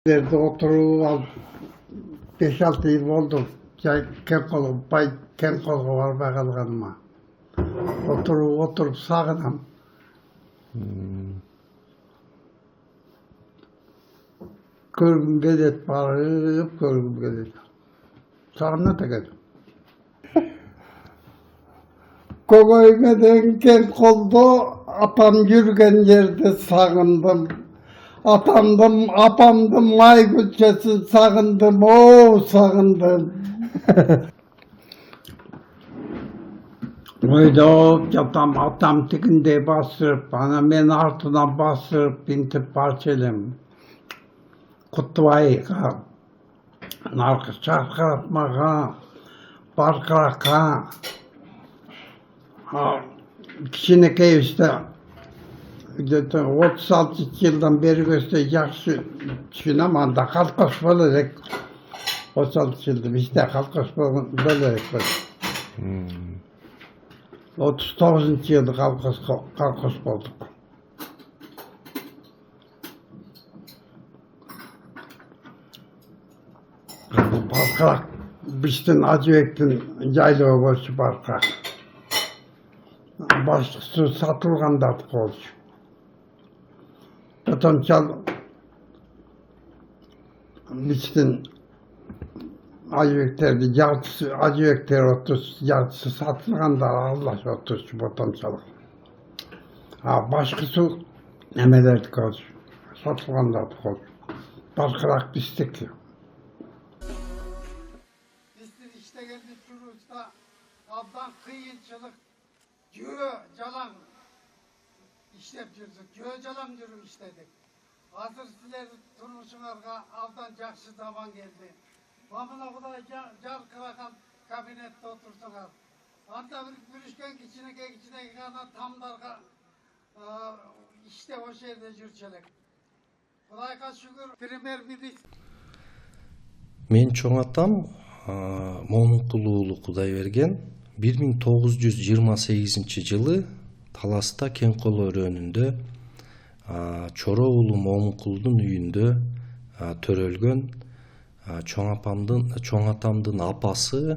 Evde oturup al 5-6 yıl oldu. Kem kolga barmay kalganıma. Oturup sağınam. Görgüm gelet barıp görgüm gelet. Sağına da geldim. Kogoymadan kem koldu. Atam yürüyen yerde sağındım. Atamdım, apamdım, may gülçesi sağındım, sağındım. Oydop yatam, atam tikinde bastırıp, bana ben artına bastırıp, bintip parçalım. Kutuvayıka, narkı çarkıratmaka, barkıraka. Kişineke işte, 36 yıldan beri göster yaxşı düşünemem, kalkış bölerek 36 yıldır işte kalkış bölerek böyle. 39. yılda kalkış olduk. Barkırak, bizden Acıbek'ten yaylığı boşu barkırak. Başlıksı satılganda oldu. Potansiyel bizden Acıbek'lerde Acıbek'ler yarısı satılganda Allah otursun potansiyel. Başkası nemelerdi oldu. Satılganda oldu. Barkırak bizdik. Bizden işte geldi Çuruç'ta abdan kıyınçılık calan işlep жүрдік. Calan жүріп işledik. Hazır sizler turmuşuңarga abdan жақсы zaman geldi. Mamına Kuday jarkırakan kabinette otursuңar. Anda bürüşken kiçineke gana tamlarga işte o yerde жүрчелек. Kudayga şükür premier ministr. Мен чоң атам Момункул уулу Кудайберген 1928 жылы Таласта Кеңкол өрөөнүндө Чоро уулу Момункулдун үйүндө төрөлгөн. Чоң атамдын апасы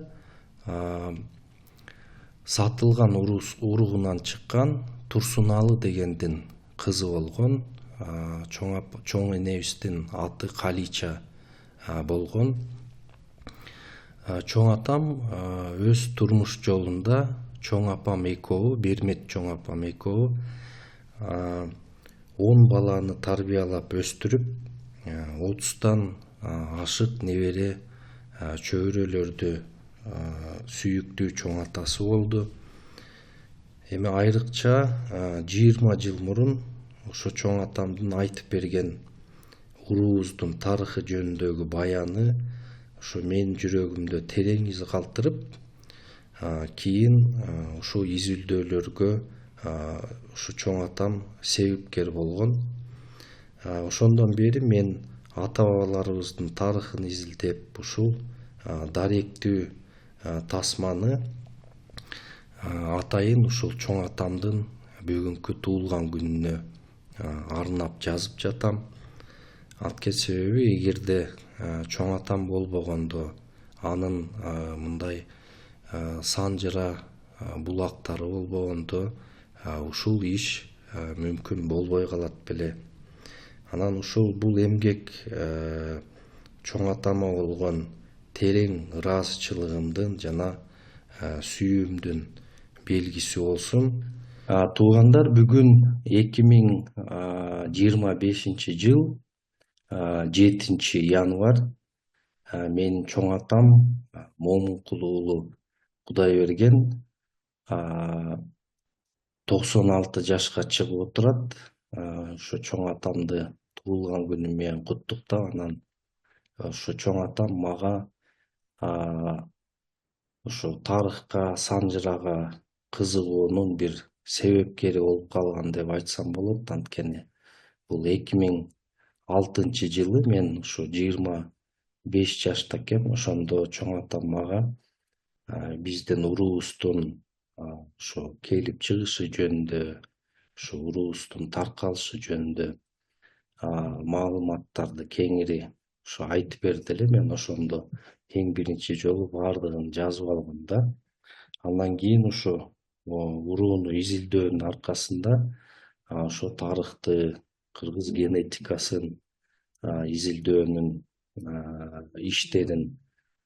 сатылган уругунан чыккан Турсуналы дегендин кызы болгон. Чоң энебиздин аты Калича болгон. Чоң атам өз турмуш жолунда чоң апам экөө, Бермет чоң апам экөө 10 баланы тарбиялап өстүрүп, 30тан ашык небере чөбүрөлөрдү сүйүктүү чоң атасы болду. Эми айрыкча 20 жыл мурун ошо чоң атамдын айтып берген уруубуздун тарыхы жөнүндөгү баяны ошо менин жүрөгүмдө терең из калтырып, кийин ушул изилдөөлөргө ушу чоң атам себепкер болгон. Ошондон бери мен ата бабаларыбыздын тарыхын изилдеп, ушул даректүү тасманы атайын ушул чоң атамдын бүгүнкү туулган күнүнө арнап жазып жатам. Анткени себеби эгерде чоң атам болбогондо анын мындай санжыра булактары болбогондо ушул иш мүмкүн болбой калат беле. Анан ушул бул эмгек чоң атама болгон терең ыраазычылыгымдын жана сүйүүмдүн белгиси болсун. Туугандар, бүгүн 2025 жыл 7 январь. Менин чоң атам Момункул уулу Кудайберген 96 жашка чыгып отурат. Ошо чоң атамды туулган күнү менен куттуктап, анан ошо чоң атам мага ошо тарыхка, санжырага кызыгуунун бир себепкери болуп калган деп айтсам болот. Анткени бул 2006 жылы мен ушу 25 жашта экем. Ошондо чоң атам мага биздин уруубуздун ошо келип чыгышы жөнүндө, ошо уруубуздун таркалышы жөнүндө маалыматтарды кеңири ошо айтып берди эле. Мен ошондо эң биринчи жолу баардыгын жазып алгам да. Андан кийин ушу урууну изилдөөнүн аркасында ошо тарыхты, кыргыз генетикасын изилдөөнүн иштерин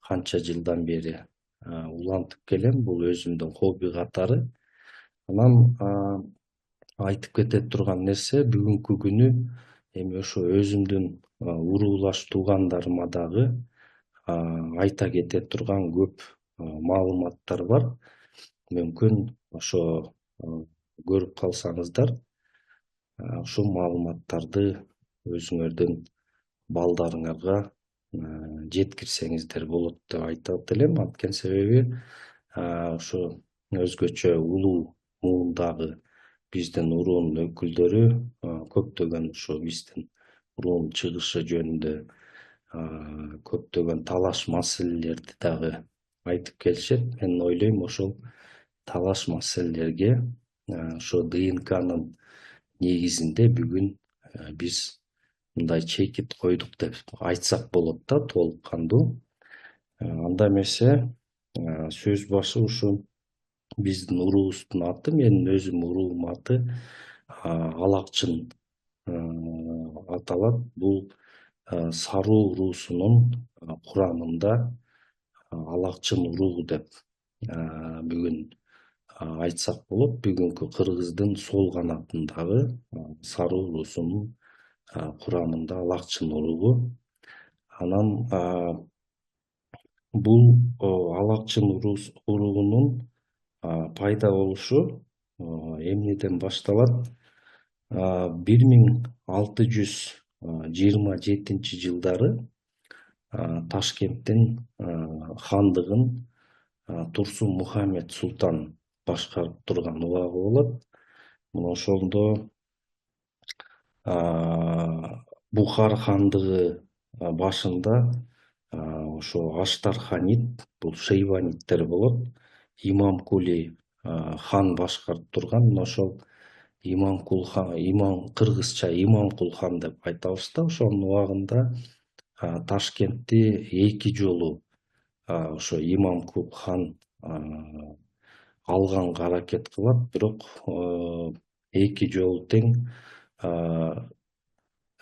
канча жылдан бери улантып келем. Бул өзүмдүн хобби катары. Анан айтып кете турган нерсе бүгүнкү күнү эми ошо өзүмдүн уруулаш туугандарыма дагы айта кете турган көп маалыматтар бар. Мүмкүн ошо көрүп калсаңыздар, ушул маалыматтарды өзүңөрдүн балдарыңарга жеткирсеңиздер болот деп айтат элем. Анткени себеби ошо өзгөчө улуу муундагы биздин уруунун өкүлдөрү көптөгөн ошо биздин уруунун чыгышы жөнүндө көптөгөн талаш маселелерди дагы айтып келишет. Мен ойлойм ошол талаш маселелерге ошо ДНКнын негизинде бүгүн биз мындай чекит койдук деп айтсак болот да, толук кандуу. Анда эмесе сөз башы ушу биздин уруубуздун аты, менин өзүмдүн уруумдун аты Алакчын аталат. Бул Саруу уруусунун курамында Алакчын уруу деп бүгүн айтсак болот. Бүгүнкү Кыргыздын сол канатындагы Саруу уруусунун курамында Алакчын уруу. Анан бул Алакчын уруунун пайда болушу эмнеден башталат? 1627 жылдары Ташкенттин хандыгын Турсун Мухаммед Султан башкарып турган убагы болот. Мына ошондо Бухар хандыгы башында ошо Аштарханит, бул шейбаниттер болот, Имамкули хан башкарып турган. Мына ошол Имамкул хан, кыргызча Имамкул хан деп айтабыз да. Ошонун убагында Ташкентти 2 жолу ошо Имамкул хан алганга аракет кылат, бирок 2 жолу тең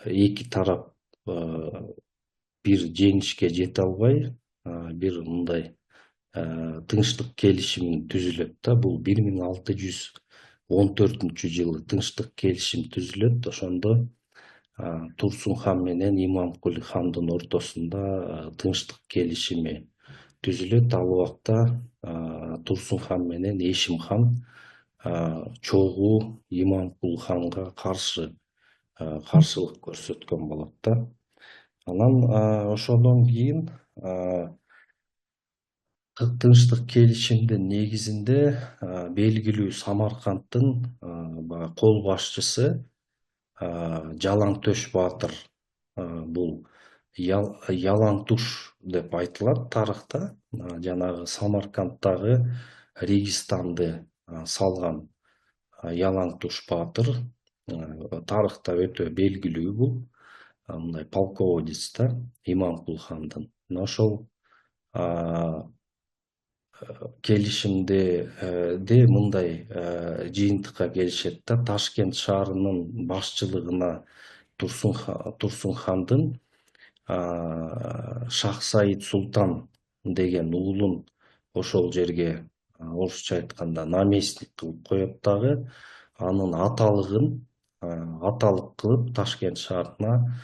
эки тарап бир жеңишке жете албай, бир мындай тынчтык келишим түзүлөт да. Бул 1614 жылы тынчтык келишим түзүлөт. Ошондо Турсун хан менен Имамкули хандын ортосунда тынчтык келишими түзүлөт. Ал убакта Турсун хан менен Эшим хан чогуу Имамкул ханга каршылык көрсөткөн болот да. Анан ошондон кийин тынчтык келишимдин негизинде белгилүү Самаркандтын кол башчысы Жалаңтөш баатыр, бул Ялаңтуш деп айтылат тарыхта, жанагы Самаркандтагы Регистанды салган Ялаңтуш баатыр тарыхта өтө белгилүү. Бул мындай полководец да Имамкул хандын. Мына ошол келишимде мындай жыйынтыкка келишет да. Ташкент шаарынын башчылыгына Турсун хандын Шахсайыт Султан деген уулун ошол жерге орусча айтканда наместник кылып коет дагы. Анын аталык кылып Ташкент шаарына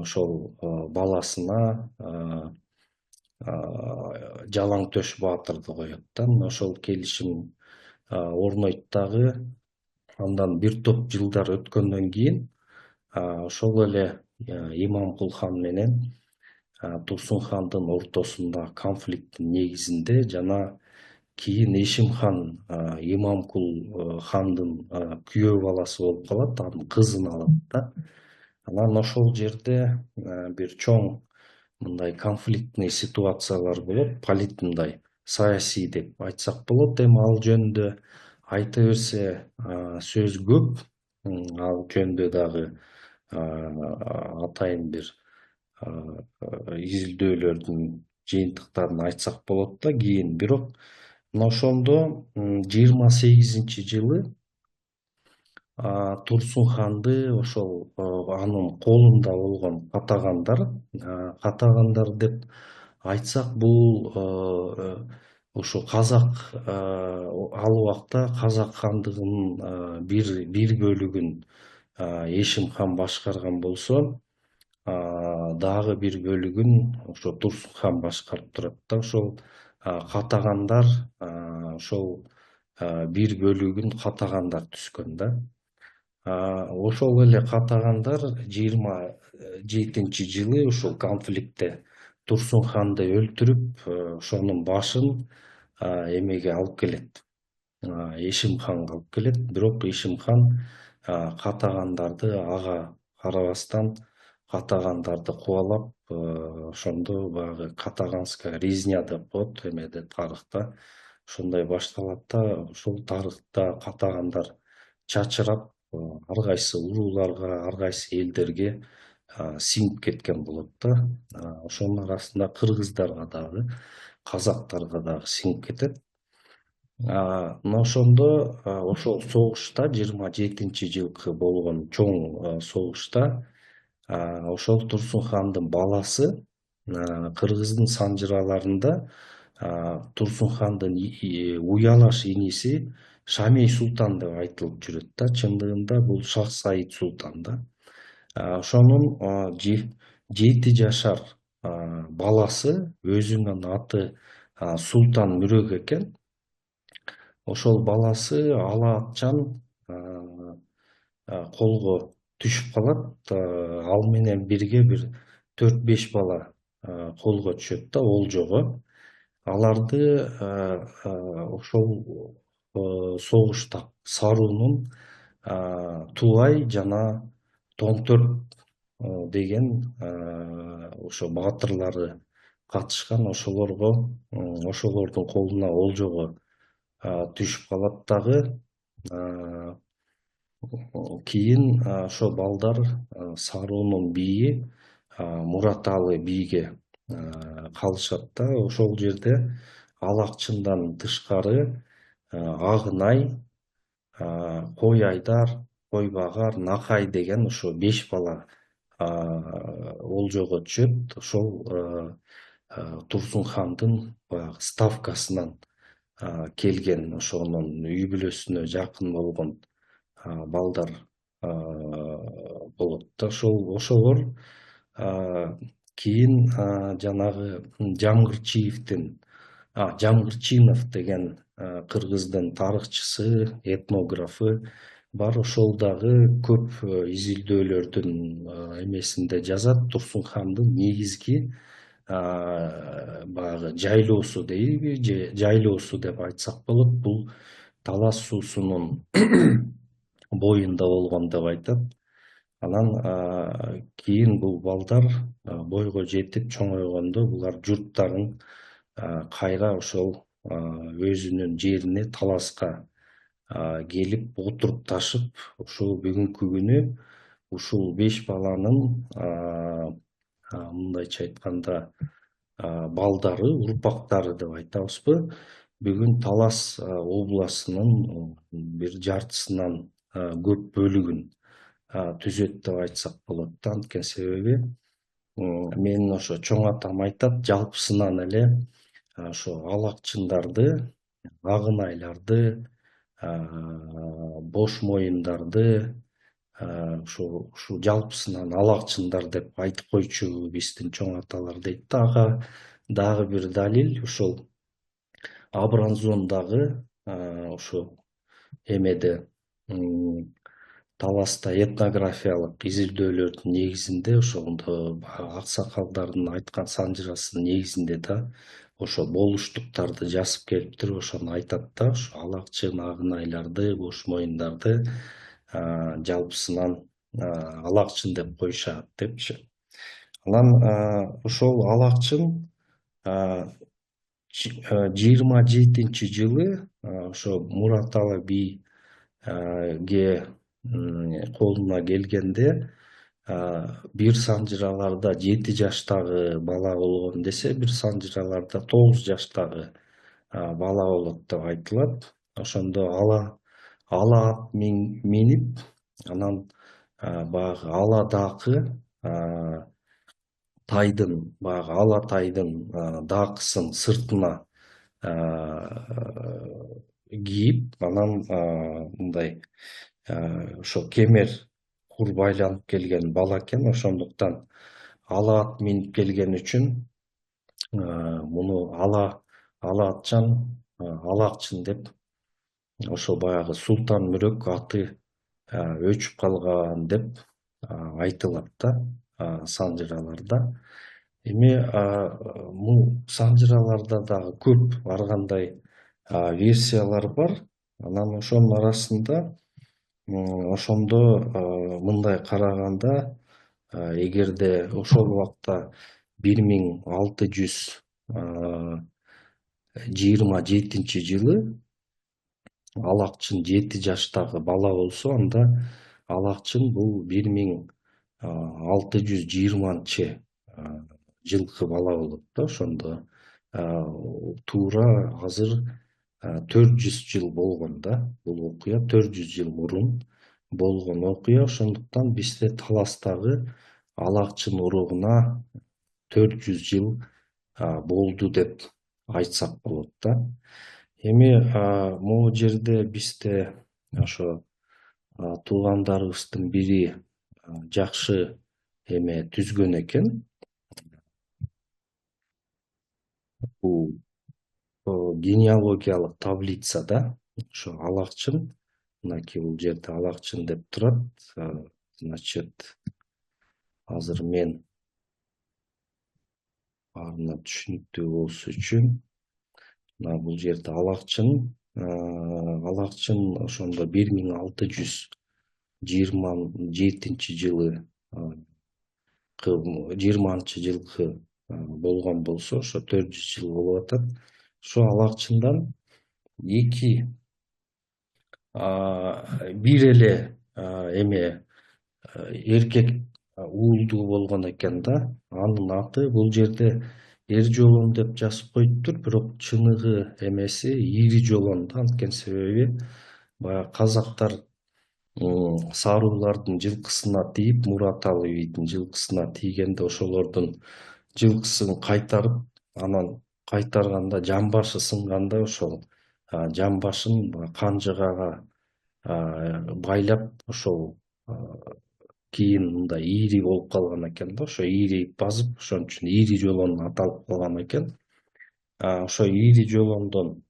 ошол баласына Жалаңтөш баатырды коет да. Мына ошол келишим орнойт дагы. Андан бир топ жылдар өткөндөн кийин ошол эле Имамкул хан менен Турсун хандын ортосунда конфликттин негизинде жана кийин Эшим хан Имамкул хандын күйөө баласы болуп калат, анын кызын алат да. Анан ошол жерде бир чоң мындай конфликтный ситуациялар болот, мындай саясий деп айтсак болот. Эми ал жөнүндө айта берсе сөз көп. Ал жөнүндө дагы атайын бир изилдөөлөрдүн жыйынтыктарын айтсак болот да. Кийин бирок мына ошондо 28-жылы Турсунханды ошол анын колунда болгон катагандар деп айтсак, бул ушу казак, ал убакта казак хандыгынын бир бөлүгүн Эшим хан башкарган болсо, дагы бир бөлүгүн ошо Турсун хан башкарып турат да. Ошол катагандар, ошол бир бөлүгүн катагандар түзгөн да. Ошол эле катагандар 27-жылы ушул конфликтте Турсун ханды өлтүрүп, ошонун башын эмеге алып келет. Эшим ханга алып келет. Бирок Эшим хан катагандарды ага карабастан катагандарды кубалап, ошондо баягы катаганская резня деп коет эмеде, тарыхта. Ошондой башталат да. Ошол тарыхта катагандар чачырап, ар кайсы урууларга, ар кайсы элдерге сиңип кеткен болот да. Ошонун арасында кыргыздарга дагы, казактарга дагы сиңип кетет. Мына ошондо ошол согушта, 27-жылкы болгон чоң согушта, ошол Турсун хандын баласы кыргыздын санжыраларында Турсун хандын уялаш иниси Шамей султан деп айтылып жүрөт да. Чындыгында бул Шах Саид султан да. Ошонун 7 жашар баласы, өзүнүн аты Султан Мүрөк экен. Ошол баласы ала атчан колго түшүп калат. Ал менен бирге бир 4-5 бала колго түшөт да, олжого. Аларды ошол согушта Сарунун Тулай жана Тонтөрт деген ошо баатырлары катышкан. Ошолордун колуна олжого түшүп калат дагы. Кийин ошо балдар Сарунун бийи Мураталы бийге калышат да. Ошол жерде Алакчындан тышкары Агынай, Кой Айдар, Койбагар, Накай деген ошо 5 бала олжого түшөт. Ошол Турсун хандын баягы ставкасынан келген, ошонун үй бүлөсүнө жакын болгон балдар болот да. Ошолор кийин жанагы Жамгырчинов деген кыргыздын тарыхчысы, этнографы бар. Ошол дагы көп изилдөөлөрдүн эмесинде жазат. Турсун хандын негизги баягы жайлоосу дейби, же жайлоосу деп айтсак болот, бул Талас суусунун боюнда болгон деп айтат. Анан кийин бул балдар бойго жетип чоңойгондо, булар журттарын кайра ошол өзүнүн жерине, Таласка келип отуруп ташып, ушул бүгүнкү күнү ушул 5 баланын мындайча айтканда балдары, урпактары деп айтабызбы, бүгүн Талас областынын бир жартысынан көп бөлүгүн түзөт деп айтсак болот да. Анткени себеби менин ошо чоң атам айтат, жалпысынан эле ошо Алакчындарды, Агынайларды, Бош моюндарды, ушу жалпысынан Алакчындар деп айтып койчу биздин чоң аталар дейт да. Ага дагы бир далил ушул Абранзондагы ошо эмеде Таласта этнографиялык изилдөөлөрдүн негизинде, ошондо аксакалдардын айткан санжырасынын негизинде да ошо болуштуктарды жазып келиптир. Ошону айтат да, ошо Алакчын, Агынайларды, Бош моюндарды жалпысынан Алакчын деп коюшат депчи. Анан ошол Алакчын 27-жылы ошо Мураталы бийге колуна келгенде, бир санжыраларда 7 жаштагы бала болгон десе, бир санжыраларда 9 жаштагы бала болот деп айтылат. Ошондо ала ат минип, анан баягы аладагы тайдын, баягы ала тайдын даакысын сыртына кийип, анан мындай ошо кемер кур байланып келген бала экен. Ошондуктан ала ат минип келген үчүн муну ала атчан, алакчын деп, ошо баягы Султан Мүрөк аты өчүп калган деп айтылат да санжыраларда. Эми бул санжыраларда дагы көп ар кандай версиялар бар. Анан ошонун арасында ошондо мындай караганда, эгерде ошол убакта 1627-жылы Алакчын 7 жаштагы бала болсо, анда Алакчын бул 1620 жылкы бала болот да. Ошондо туура азыр 400 жыл болгон да. Бул окуя 400 жыл мурун болгон окуя. Ошондуктан бизде Таластагы Алакчын уругуна 400 жыл болду деп айтсак болот да. Эми могу жерде бизде ошо туугандарыбыздын бири жакшы эме түзгөн экен. Бул генеалогиялык таблицада ошо Алакчын, мынакей бул жерде Алакчын деп турат. Значит, азыр мен баарына түшүнүктүү болушу үчүн мына бул жерде Алакчын ошондо 1627 жылы 20-жылкы болгон болсо, ошо 400 жыл болуп атат. Ошо Алакчындан бир эле эме эркек уулдуу болгон экен да. Анын аты бул жерде Эржолон деп жазып коюптур, бирок чыныгы эмеси Ирижолон да. Анткени себеби баягы казактар саруулардын жылкысына тийип, Мурат Али бийдин жылкысына тийгенде ошолордун жылкысын кайтарып, анан кайтарганда жамбашы сынганда, ошол жамбашын канжыгага байлап, ошол кийин мындай ири болуп калган экен да. Ошо ири базып, ошон үчүн Ирижолон аталып калган экен. Ошо Ирижолондон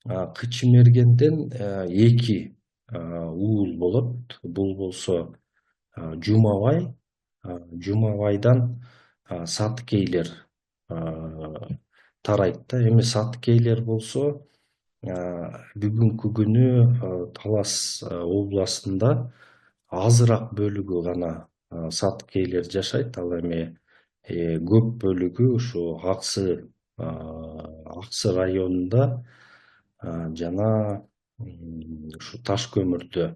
Кычымергенден 2 уул болот. Бул болсо Жумабай, Жумабайдан Саткейлер тарайт да. Эми Саткейлер болсо бүгүнкү күнү Талас областында азыраак бөлүгү гана Саткейлер жашайт. Ал эми көп бөлүгү ушу Аксы районунда жана ушу таш көмүрдө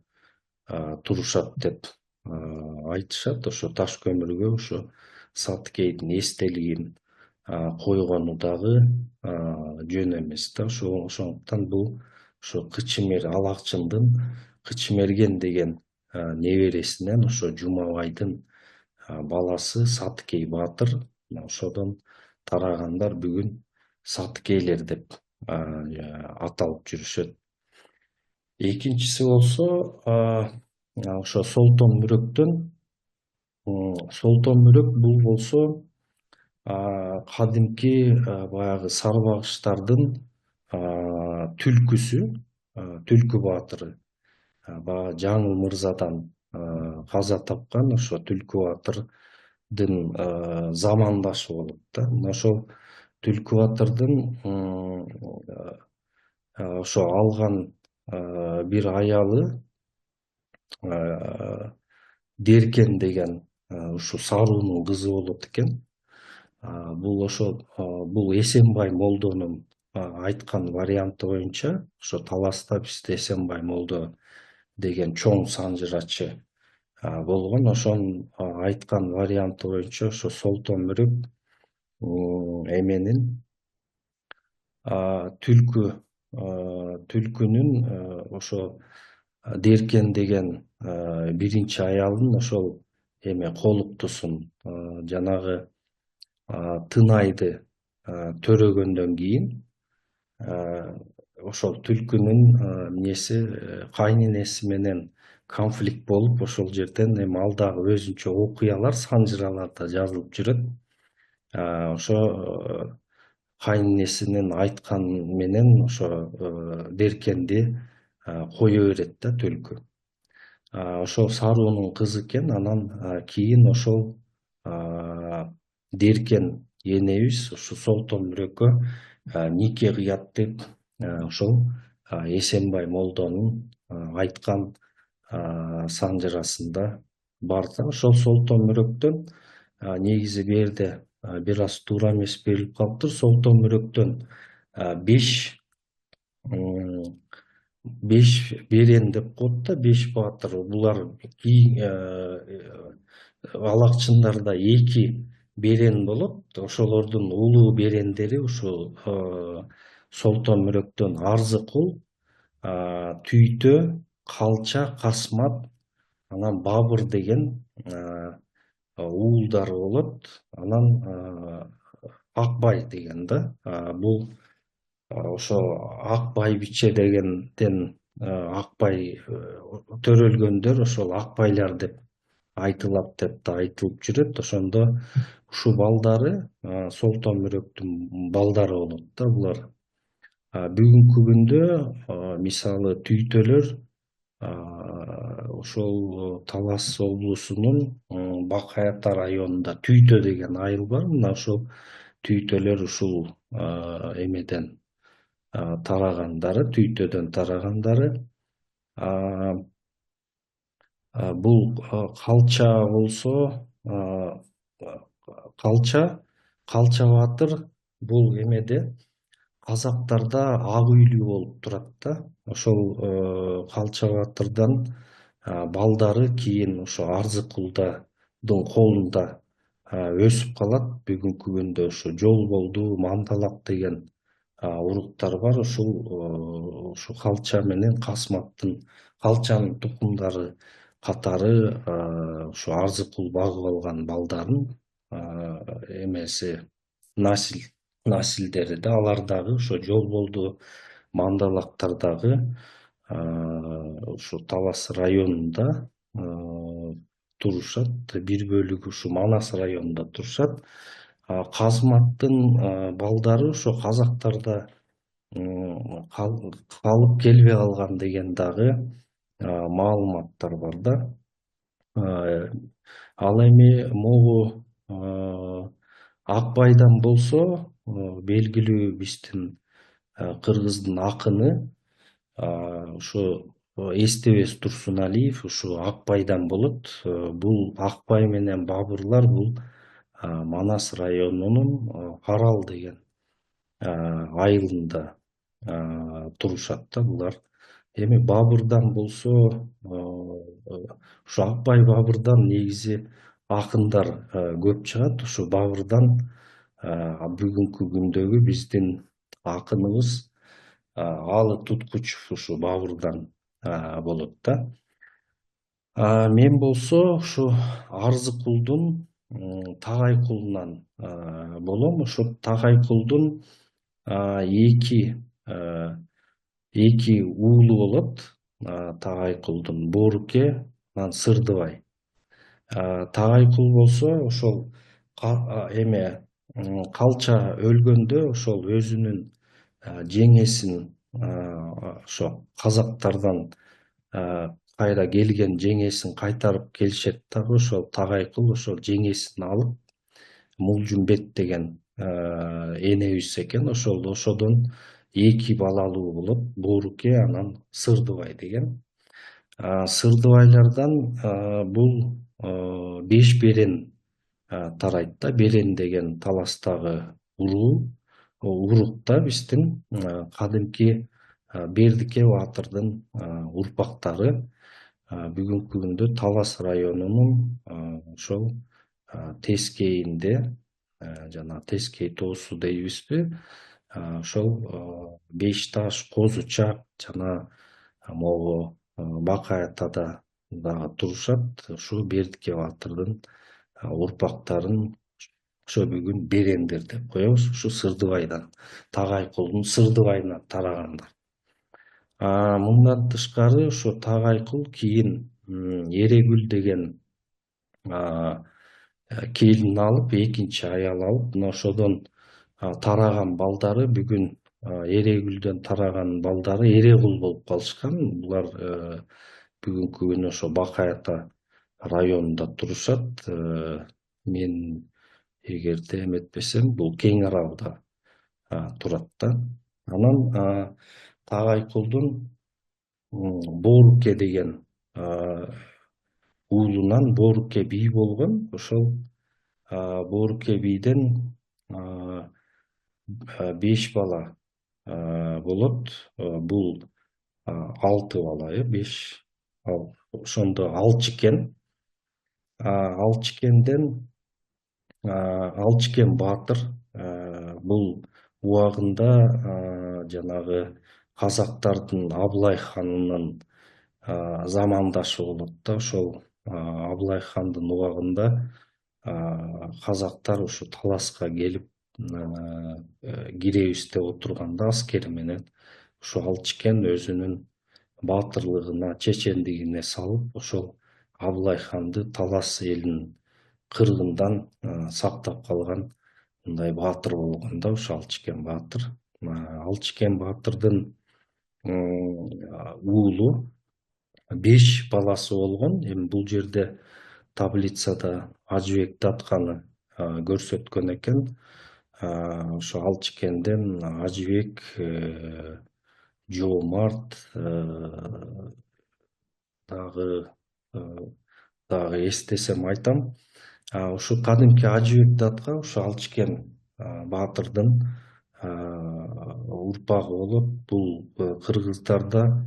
турушат деп айтышат. Ошо таш көмүргө ушу Саткейдин эстелигин койгону дагы жөн эмес да. Ошондуктан бул ошо Алакчындын Кычымерген деген небересинен ошо Жумабайдын баласы Саткей баатыр, ошодон тарагандар бүгүн Саткейлер деп аталып жүрүшөт. Экинчиси болсо ошо Солтон Мүрөк бул болсо кадимки баягы сарбагыштардын түлкүсү, түлкү баатыры. Баягы Жаңыл мырзадан каза тапкан ошо Түлкү баатырдын замандашы болот да. Ошол Түлкү баатырдын ошо алган бир аялы Деркен деген ушу саруунун кызы болот экен. Бул Эсенбай молдонун айткан варианты боюнча, ошо Таласта бизде Эсенбай молдо деген чоң санжырачы болгон. Ошонун айткан варианты боюнча ошо Солтон Мүрөк эменин түлкүнүн ошо Деркен деген биринчи аялын ошол эме колуктусун жанагы Тынайды төрөгөндөн кийин ошол түлкүнүн эмнеси кайненеси менен конфликт болуп, ошол жерден эми ал дагы өзүнчө окуялар, санжыраларда жазылып жүрөт. Ошо кайненесинин айтканы менен ошо Деркенди кое берет да түлкү. Ошол Саруунун кызы экен. Анан кийин ошол Деркен энебиз ушу Солтон Мүрөккө нике кыят деп ошол Эсенбай молдонун айткан санжырасында бар да. Ошол Солтон Мүрөктөн негизи бул жерде бир аз туура эмес берилип калыптыр. Солтон Мүрөктөн 5 берен деп коет да, 5 баатыр. Булар алакчындарда 2 берен болот. Ошолордун улуу берендери ушул Солтон Мүрөктөн Арзыкул, Түйтө, Калча, Касмат, анан Бабыр деген уулдары болот. Анан Акбай деген да. Бул ошо Акбайбиче дегенден Акбай төрөлгөндөр ошол Акбайлар деп айтылат деп да айтылып жүрөт. Ошондо ушул балдары Солтон Мүрөктүн балдары болот да булар. Бүгүнкү күндө мисалы Түйтөлөр ошол Талас облусунун Бакай Ата районунда Түйтө деген айыл бар. Мына ошол Түйтөлөр ушул эмеден тарагандары, Түйтөдөн тарагандары. Бул Калча болсо, Калча баатыр бул эмеде казактарда ак үйлүү болуп турат да. Ошол Калча баатырдан балдары кийин ошо Арзыкулдун колунда өсүп калат. Бүгүнкү күндө ошо Жолболду, Мандалак деген уруктар бар. Ушул Калча менен Калчанын тукумдары катары ушу Арзыкул багып алган балдарын эмеси насилдери да, алар дагы ошо Жолболду, Мандалактар дагы ушу Талас районунда турушат. Бир бөлүгү ушу Манас районунда турушат. Казматтын балдары ошо казактарда калып келбей калган деген дагы маалыматтар бар да. Ал эми могу Акбайдан болсо, белгилүү биздин кыргыздын акыны ушу Эстебес Турсуналиев ушу Акбайдан болот. Бул Акбай менен Бабырлар бул Манас районунун Арал деген айылында турушат да булар. Эми Бабырдан болсо, ушу Акбай Бабырдан негизи акындар көп чыгат. Ушу Бабырдан бүгүнкү күндөгү биздин акыныбыз Алы Туткучев ушу Бабырдан болот да. Мен болсо ушу Арзыкулдун Тагайкулунан болом. Ошо Тагайкулдун эки уулу болот. Тагайкулдун Боруке, анан Сырдыбай. Тагайкул болсо ошол эме Калча өлгөндө ошол өзүнүн жеңесин ошо казактардан кайра келген жеңесин кайтарып келишет дагы. Ошол Тагайкул ошол жеңесин алып, Мулжумбет деген энебиз экен. Ошодон 2 балалуу болот. Боруке, анан Сырдыбай деген. Сырдыбайлардан бул 5 берен тарайт да. Берен деген Таластагы урук да, биздин кадимки Бердике баатырдын урпактары. бүгүнкү күндө Талас районунун ошол тескейинде, жана Тескей тоосу дейбизби, ошол Беш Таш, Козу Чак жана могу Бакай Атада дагы турушат. Ушу Бердике баатырдын урпактарын ошо бүгүн берендер деп коебуз. Ушу Сырдыбайдан, Тагайкулдун Сырдыбайына тарагандар. Мындан тышкары ошо Тагайкул кийин Эрегүл деген келин алып, экинчи аял алып, мына ошодон тараган балдары бүгүн Эрегүлдөн тараган балдары Эрегул болуп калышкан. Булар бүгүнкү күнү ошо Бакай Ата районунда турушат. Мен эгерде эметпесем, бул Кең Аралда турат да. Анан Тагайкулдун Бооруке деген уулунан Бооруке бий болгон. Ошол Бооруке бийден 5 бала болот. Бул 6 бала, 5, ошондо Алчыкен. Алчыкенден Алчыкен баатыр бул убагында жанагы казактардын Абылай ханынын замандашы болот да. Ошол Абылай хандын убагында казактар ушу Таласка келип киребиз деп отурганда аскери менен ушу Алчыкен өзүнүн баатырлыгына, чечендигине салып, ошол Абылай ханды Талас элин кыргындан сактап калган мындай баатыр болгон да, ушу Алчыкен баатыр. Алчыкен баатырдын уулу 5 баласы болгон. Эми бул жерде таблицада Ажыбек Датканы көрсөткөн экен. Ошо Алчыкенден Ажыбек, Жоомарт, дагы эстесем айтам. Ушу кадимки Ажыбек Датка ушу Алчыкен баатырдын урпагы болот. Бул кыргыздарда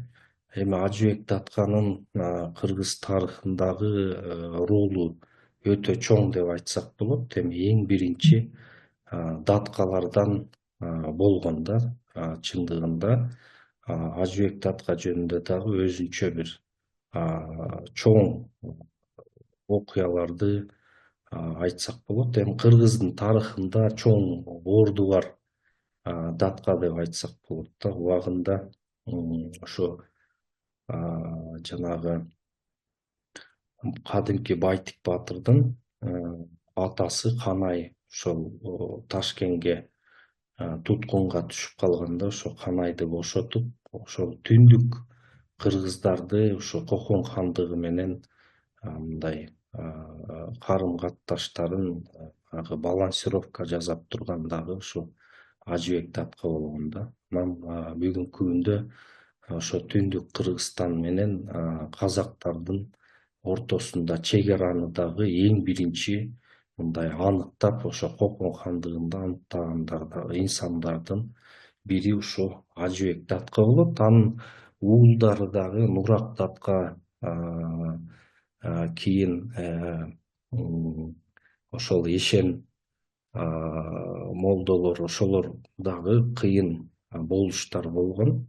эми Ажыбек Датканын кыргыз тарыхындагы ролу өтө чоң деп айтсак болот. Эми эң биринчи даткалардан болгон да. Чындыгында Ажыбек Датка жөнүндө дагы өзүнчө бир чоң окуяларды айтсак болот. Эми кыргыздын тарыхында чоң орду бар датка деп айтсак болот да. Убагында ошо жанагы кадимки Байтик баатырдын атасы Канай ошол Ташкенге туткунга түшүп калганда, ошо Канайды бошотуп, ошол түндүк кыргыздарды ошо Кокон хандыгы менен мындай карым катташтарын балансировка жасап турган дагы ушу Ажыбек Датка болгон да. Анан бүгүнкү күндө ошо түндүк Кыргызстан менен казактардын ортосунда чек-араны дагы эң биринчи мындай аныктап, ошо Кокон хандыгында аныктаган инсандардын бири ушу Ажыбек Датка болот. Анын уулдары дагы Нурак Датка кийин ошол Ешен молдолор, ошолор дагы кыйын болуштар болгон.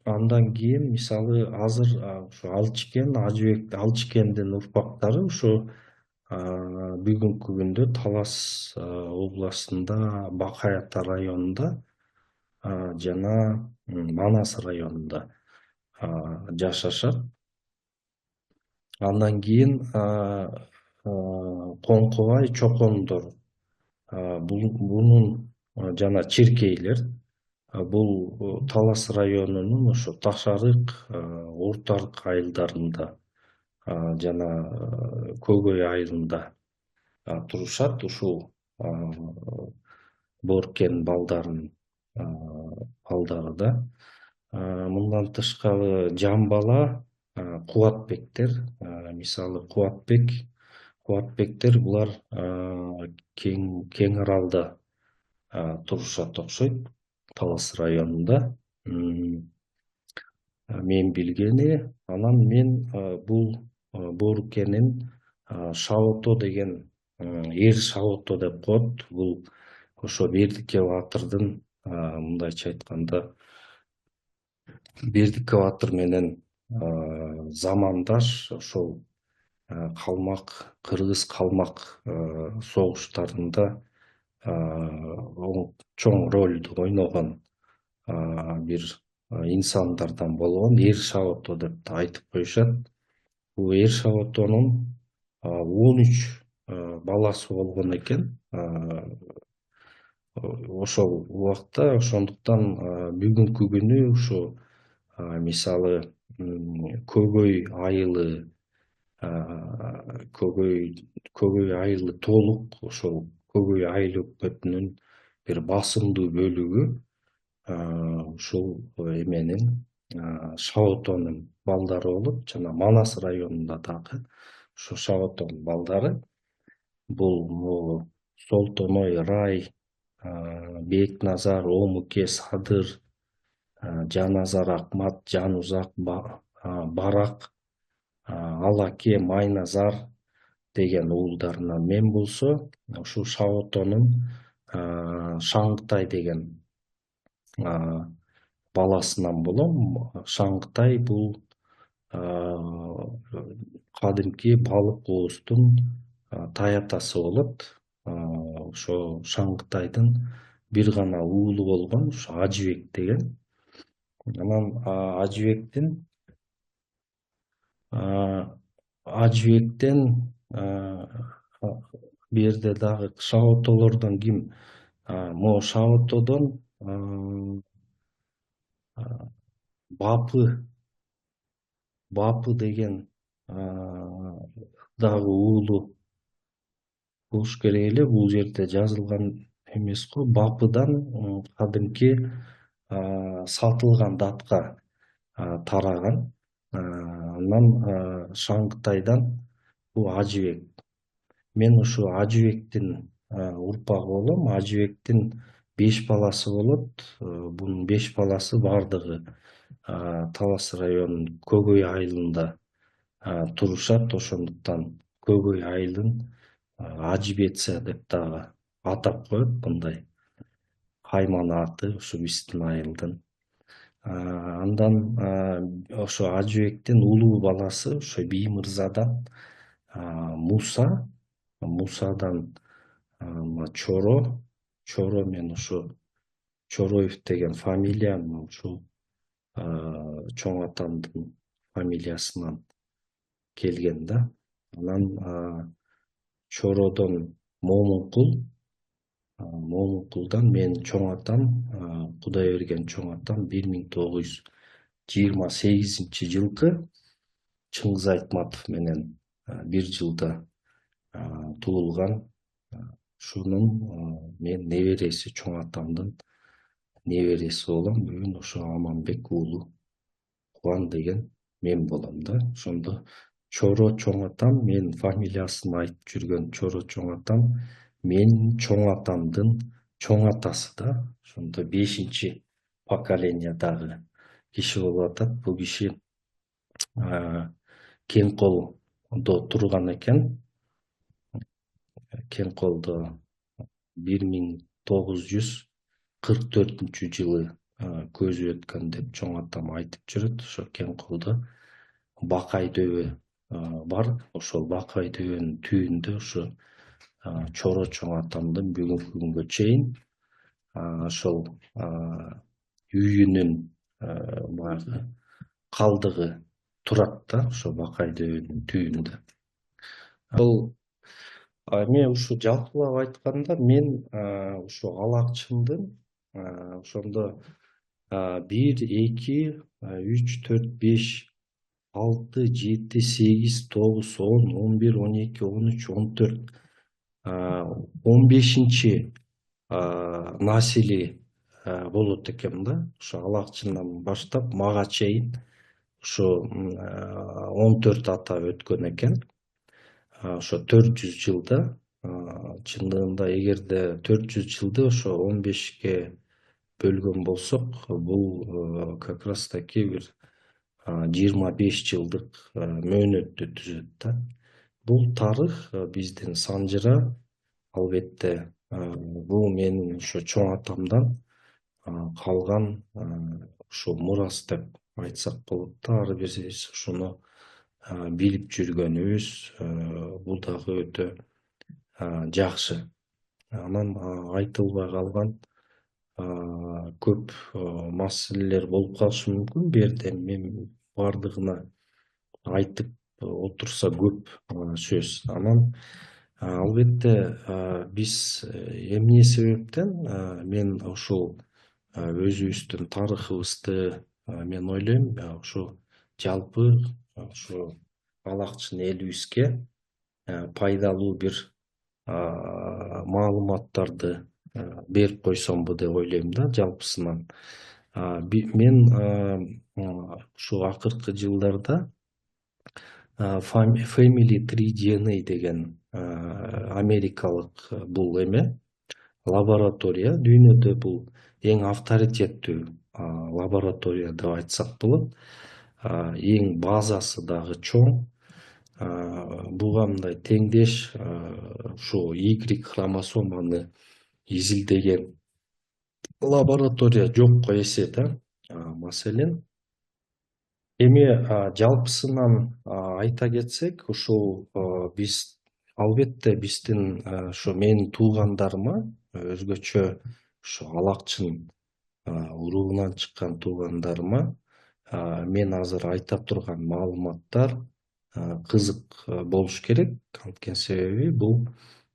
Андан кийин мисалы азыр ушу Алчыкен, Алчыкендин урпактары ушу бүгүнкү күндө Талас областында Бакай Ата районунда жана Манас районунда жашашат. Андан кийин Коңкобай, Чокондор, бунун жана Черкейлер, бул Талас районунун ошо Таш Арык, Орто Арык айылдарында жана Көгөй айылында турушат. Ушул Боорукенин балдары да. Мындан тышкары Жамбала, Кубатбектер, мисалы Кубатбектер булар Кең Аралда турушат окшойт, Талас районунда. мен билгени. Анан мен бул боорукенин Шаото деген эр Шаото деп коет. Бул ошо Бердике Баатырдын мындайча айтканда Бердике Баатыр менен замандаш ошол калмак кыргыз калмак согуштарында чоң ролду ойногон бир инсандардан болгон эр Шаото деп да айтып коюшат. Бул эр Шаотонун 13 баласы болгон экен. Ошол убакта ошондуктан бүгүнкү күнү ушу мисалы Көгөй айылы Көгөй айылы толук ошол Көгөй айыл өкмөтүнүн бир басымдуу бөлүгү ушул эменин Шаотонун балдары болуп, жана Манас районунда дагы ушу Шаотонун балдары бул могу Солтоной Рай, Бекназар, Омуке, Садыр, Жаназар, Акмат, Жанузак, Барак, Алаке, Майназар деген уулдарынан мен болсо, ушул Шаотонун Шаңгытай деген баласынан болом. Шаңгытай бул кадимки балык ооздун таятасы болот. Ошо Шаңгытайдын бир гана уулу болгон ушу Ажыбек деген. Анан Ажыбектен бу жерде дагы Шаотолордон ким? Могу Шаотодон Бапы деген дагы уулу болуш керек эле. Бул жерде жазылган эмес го. Бапыдан кадимки сатылган датка тараган. Анан Шаңгытайдан бул Ажыбек. Мен ушу Ажыбектин урпагы болом. Ажыбектин 5 баласы болот. Бунун 5 баласы бардыгы Талас районунун Көгөй айылында турушат. Ошондуктан Көгөй айылын Ажыбеца деп дагы атап коет. Мындай кайман аты ушу биздин айылдын. Андан ошо Ажыбектин улуу баласы ошо Биймырзадан Муса, Мусадан Чоро мен ушу Чороев деген фамилиям ушул чоң атамдын фамилиясынан келген да. Анан Чородон Момункулдан менин чоң атам Кудайберген чоң атам 1928-жылкы Чыңгыз Айтматов менен бир жылда туулган. Ушунун мен небереси, чоң атамдын небереси болом. Бүгүн ошо Аманбек уулу Кубан деген мен болом да. Ошондо Чоро чоң атам, мен фамилиясын айтып жүргөн Чоро чоң атам менин чоң атамдын чоң атасы да. Ошондо 5-чи поколениядагы киши болуп атат. Бул киши Кең колдо турган экен. Кең колдо 1944-жылы көзү өткөн деп чоң атам айтып жүрөт. Ошо Кең колдо Бакай дөбө бар. Ошол Бакай дөбөнүн түбүндө ушу Чоро чоң атамдын бүгүнкү күнгө чейин ошол үйүнүн баягы калдыгы турат да, ошо Бакай дөбөнүн түбүндө. Ал эми ушу жалпылап айтканда мен ушу Алакчындын ошондо 1, 2, 3, 4, 5, 6, 7, 8, 9, 10, 11, 12, 13, 14, 15-чи насили болот экен да. Ошо Алакчындан баштап мага чейин ушу 14 ата өткөн экен. Ошо 400 жылда чындыгында эгерде 400 жылды ошо 15ке бөлгөн болсок, бул как раз таки бир 25 жылдык мөөнөттү түзөт да. Бул тарых биздин Санжыра албетте бул менин ошо чоң атамдан калган ушул мурас деп айтсак болот да. Ар бирибиз ушуну билип жүргөнүбүз бул дагы өтө жакшы. Анан айтылбай калган көп маселелер болуп калышы мүмкүн. Бул жерде мен баардыгына айтып отурса көп сөз. Анан албетте биз эмне себептен мен ушул өзүбүздүн тарыхыбызды мен ойлойм ушу жалпы ушу балакчын элибизге пайдалуу бир маалыматтарды берип койсомбу деп ойлойм да жалпысынан. Мен ушу акыркы жылдарда Family Tree DNA деген америкалык бул эме лаборатория, дүйнөдө бул эң авторитеттүү лаборатория деп айтсак болот. Эң базасы дагы чоң. Буга мындай теңдеш ушу Y хромосоманы изилдеген лаборатория жокко эсе да. Маселен эми жалпысынан айта кетсек, ушул биз албетте биздин ошо менин туугандарыма өзгөчө ушу алакчын уруунан чыккан туугандарыма мен азыр айта турган маалыматтар кызык болуш керек. Анткени себеби бул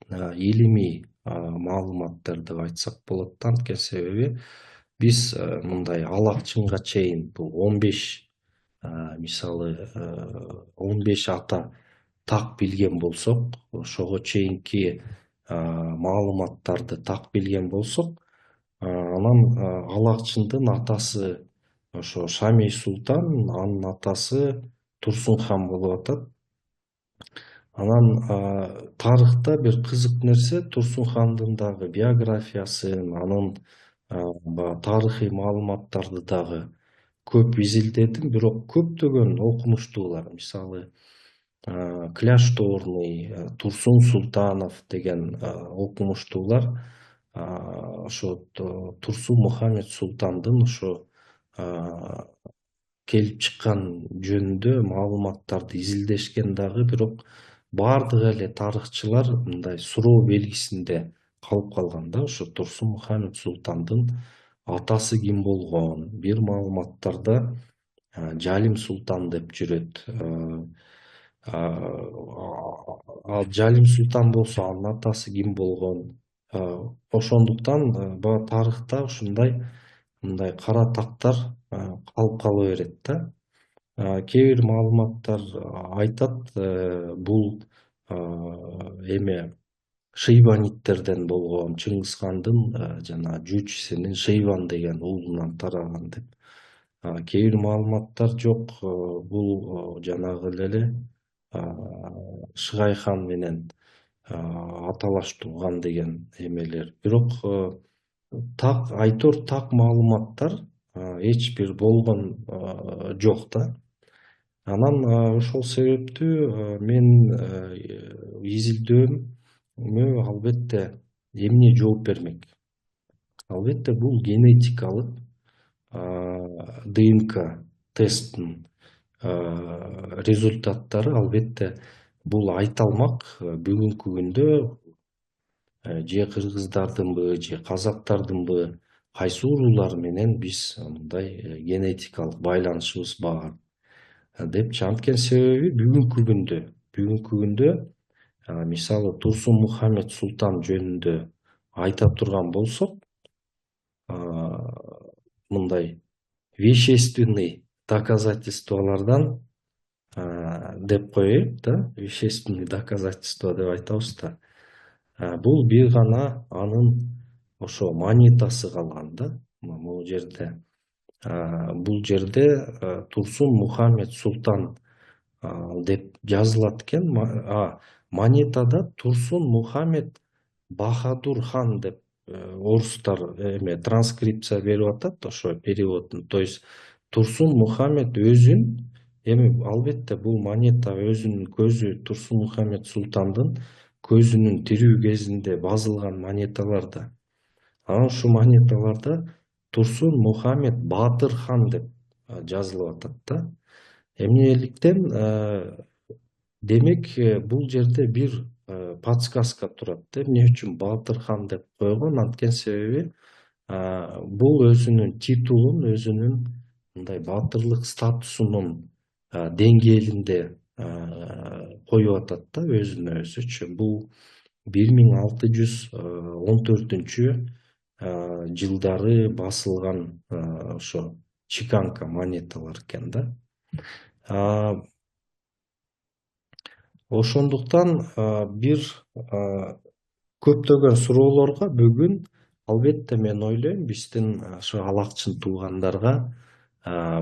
илимий маалыматтар деп айтсак болот да. Анткени себеби биз мындай алакчынга чейин бул 15 мисалы 15 ата так билген болсок, ошого чейинки маалыматтарды так билген болсок, анан алакчындын атасы ошо Шамий Султан, анын атасы Турсун хан болуп атат. Анан тарыхта бир кызык нерсе, Турсун хандын дагы биографиясын, анын тарыхый маалыматтарды дагы көп изилдедим, бирок көптөгөн окумуштуулар, мисалы Кляшторный, Турсун Султанов деген окумуштуулар ошо Турсун Мухаммед Султандын ошо келип чыккан жөнүндө маалыматтарды изилдешкен дагы, бирок баардык эле тарыхчылар мындай суроо белгисинде калып калган да. Ошо Турсун Мухаммед Султандын атасы ким болгон, бир маалыматтарда Жалим Султан деп жүрөт. Ал Жалим Султан болсо анын атасы ким болгон? Ошондуктан баягы тарыхта ушундай мындай кара тактар калып кала берет да. Кээ бир маалыматтар айтат, бул эме шейбаниттерден болгон, Чыңгыз хандын жана жүүчүсүнүн Шейбан деген уулунан тараган деп. Кээ бир маалыматтар жок, бул жанагы эле Шыгай хан менен аталаш тууган деген эмелер. Бирок так айтор так маалыматтар эч бир болгон жок да. Анан ошол себептүү мен изилдөөмө албетте эмне жооп бермек? Албетте бул генетикалык ДНК тесттин результаттары, албетте бул айта алмак бүгүнкү күндө же кыргыздардынбы, же казактардынбы, кайсы уруулар менен биз мындай генетикалык байланышыбыз бар депчи. Анткени себеби бүгүнкү күндө мисалы Турсун Мухаммед Султан жөнүндө айта турган болсок, мындай вещественный доказательстволордон деп коеюн да, вещественный доказательство деп айтабыз да. Бул бир гана анын ошо монетасы калган да. Бул жерде Турсун Мухаммед Султан деп жазылат экен. Монетада Турсун Мухаммед Бахадур хан деп орустар эме транскрипция берип атат, ошо переводун. То есть Турсун Мухаммед өзүн, эми албетте бул монета өзүнүн көзү Турсун Мухаммед Султандын көзүнүн тирүү кезинде басылган монеталар да. Анан ушул монеталарда Турсун Мухаммед Баатыр хан деп жазылып атат да. Эмнеликтен демек бул жерде бир подсказка турат да, эмне үчүн Баатыр хан деп койгон, анткени себеби бул өзүнүн титулун, өзүнүн мындай баатырлык статусунун деңгээлинде коюп атат да өзүнө өзүчү. Бул 1614 жылдары басылган ошо чеканка монеталар экен да. Ошондуктан бир көптөгөн суроолорго бүгүн албетте мен ойлойм биздин ошо алакчын туугандарга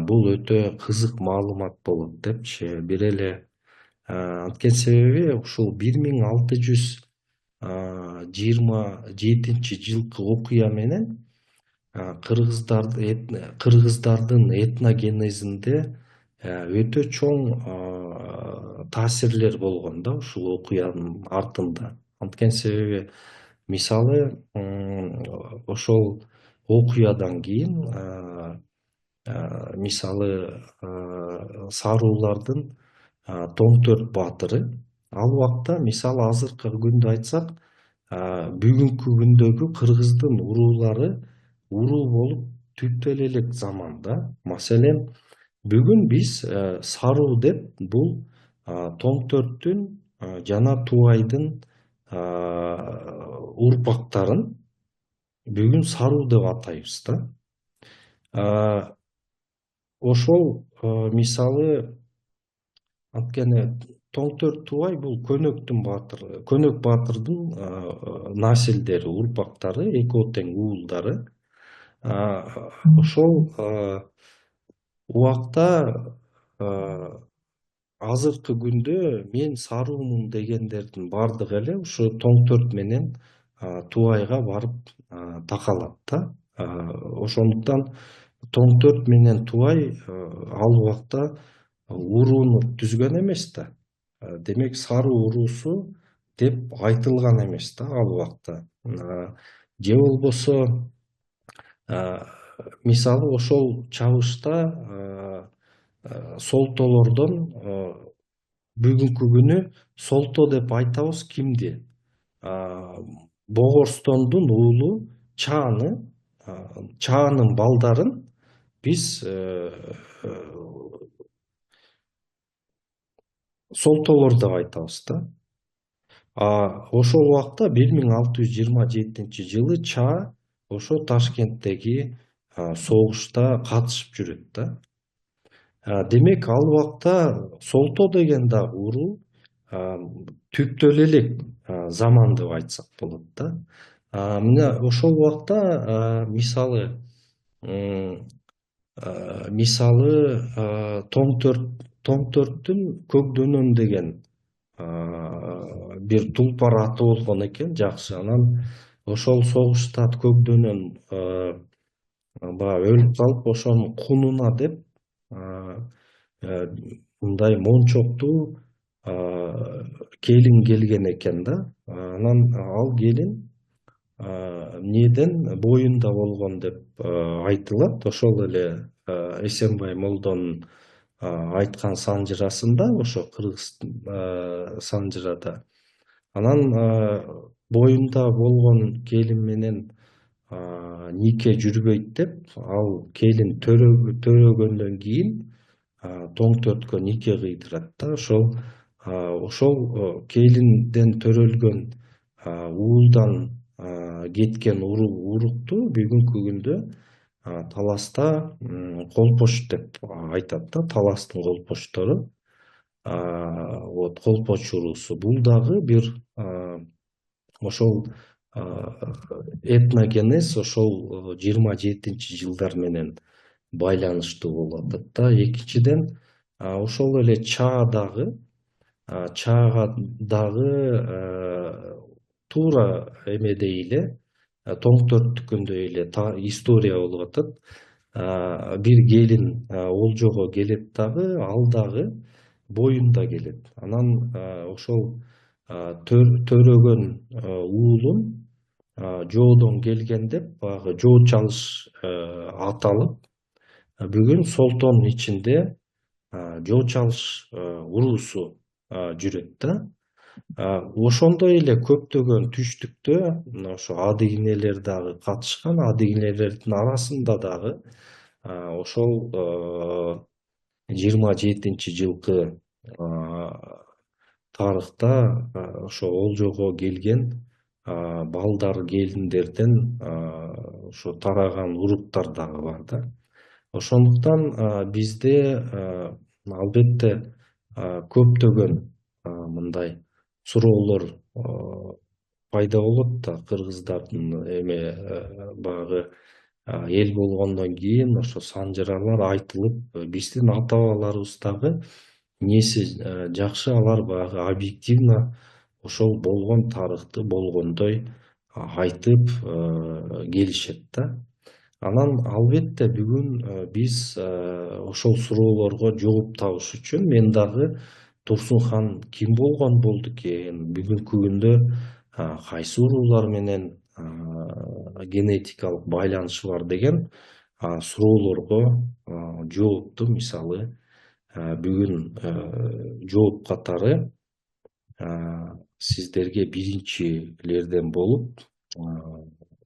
бул өтө кызык маалымат болот депчи. Бир эле анткени себеби ушул 1627 жылкы окуя менен кыргыздардын этногенезинде өтө чоң таасирлер болгон да ушул окуянын артында. Анткени себеби мисалы ошол окуядан кийин мисалы саруулардын тоң төрт баатыры ал убакта, мисалы азыркы күндө айтсак, бүгүнкү күндөгү кыргыздын уруулары уруу болуп түптөлө элек заманда. Маселен, бүгүн биз саруу деп бул тоң төрттүн жана тубайдын урпактарын бүгүн саруу деп атайбыз да. Ошол мисалы анткени тоң төрт тубай бул Көнөк баатырдын населдери, урпактары, экөө тең уулдары. Ошол убакта азыркы күндө мен саруумун дегендердин баардыгы эле ушу тоң төрт менен тубайга барып такалат да. Ошондуктан тоң төрт менен тубай ал убакта урууну түзгөн эмес да. Демек саруу уруусу деп айтылган эмес да ал убакта. Же болбосо мисалы ошол чабышта солтолордон бүгүнкү күнү солто деп айтабыз кимди? Богорстондун уулу Чаанын балдарын биз солтолор деп айтабыз да. Ошол убакта 1627 жылы Чаа ошо Ташкенттеги согушта катышып жүрөт да. Демек ал убакта солто деген да уруу түптөлө элек заман деп айтсак болот да. Мына ошол убакта мисалы тоң төрттүн Көкдөнөн деген бир тулпар аты болгон экен, жакшы. Анан ошол согушта Көкдөнөн баягы өлүп калып, ошонун кунуна деп мындай мончоктуу келин келген экен да. Анан ал келин эмнеден боюнда болгон деп айтылат. Ошол эле Эсенбай молдонун айткан санжырасында, ошо кыргыз санжырада. Анан боюнда болгон келин менен нике жүрбөйт деп, ал келин төрөгөндөн кийин тоң төрткө нике кыйдырат да. Ошол келинден төрөлгөн уулдан кеткен урукту бүгүнкү күндө таласта колпош деп айтат да, таластын колпоштору. Вот колпоч уруусу. Бул дагы бир ошол этногенез ошол 27 жылдар менен байланыштуу болуп атат да. Экинчиден, ошол эле Чаага дагы туура эмедей эле тоң төрттүкүндөй эле история болуп атат. бир келин олжого келет дагы, ал дагы боюнда келет. Анан ошол төрөгөн уулун жоодон келген деп баягы жоо чалыш аталып, бүгүн Солтоонун ичинде жоо чалыш уруусу жүрөт да. Ошондой эле көптөгөн түштүктө мына ошо адыгинелер дагы катышкан. Адыгинелердин арасында дагы ошол 27-жылкы тарыхта ошо олжого келген балдар, келиндерден ошо тараган уруттар дагы бар да. Ошондуктан бизде албетте көптөгөн мындай суроолор пайда болот да. Кыргыздардын эме баягы эл болгондон кийин ошо санжыралар айтылып, биздин ата бабаларыбыз дагы эмнеси жакшы, алар баягы объективно ошол болгон тарыхты болгондой айтып келишет да. Анан албетте бүгүн биз ошол суроолорго жооп табыш үчүн мен дагы Турсунхан ким болгон болду экен, бүгүнкү күндө кайсы уруулар менен генетикалык байланышы бар деген суроолорго жоопту мисалы бүгүн жооп катары сиздерге биринчилерден болуп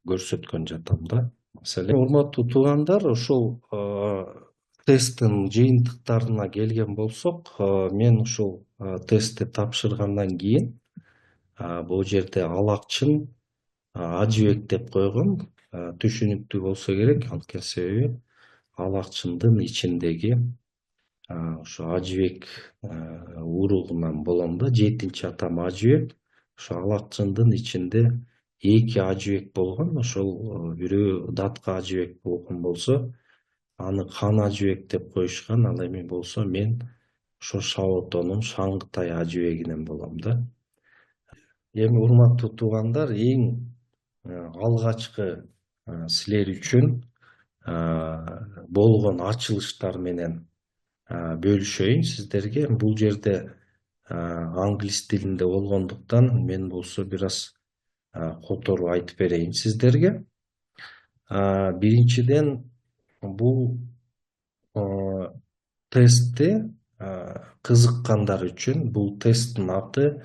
көрсөткөн жатам да. Маселен, урматтуу туугандар, ошол тесттин жыйынтыктарына келген болсок, мен ушул тестти тапшыргандан кийин бул жерде Алакчын Ажыбек деп койгон, түшүнүктүү болсо керек, анткени себеби Алакчындын ичиндеги ошо Ажыбек уругунан болом да. 7-атам Ажыбек. Ошо Алакчындын ичинде 2 Ажыбек болгон. Ошол бирөө Датка Ажыбек болгон болсо, аны Кан Ажыбек деп коюшкан. Ал эми болсо мен ошо Шаботонун Шаңгытай Ажыбегинен болом да. Эми урматтуу туугандар, эң алгачкы силер үчүн болгон ачылыштар менен бөлүшөйүн сиздерге. Бул жерде англис тилинде болгондуктан мен болсо бир аз которуп айтып берейин сиздерге. Биринчиден, бул тестти кызыккандар үчүн бул тесттин аты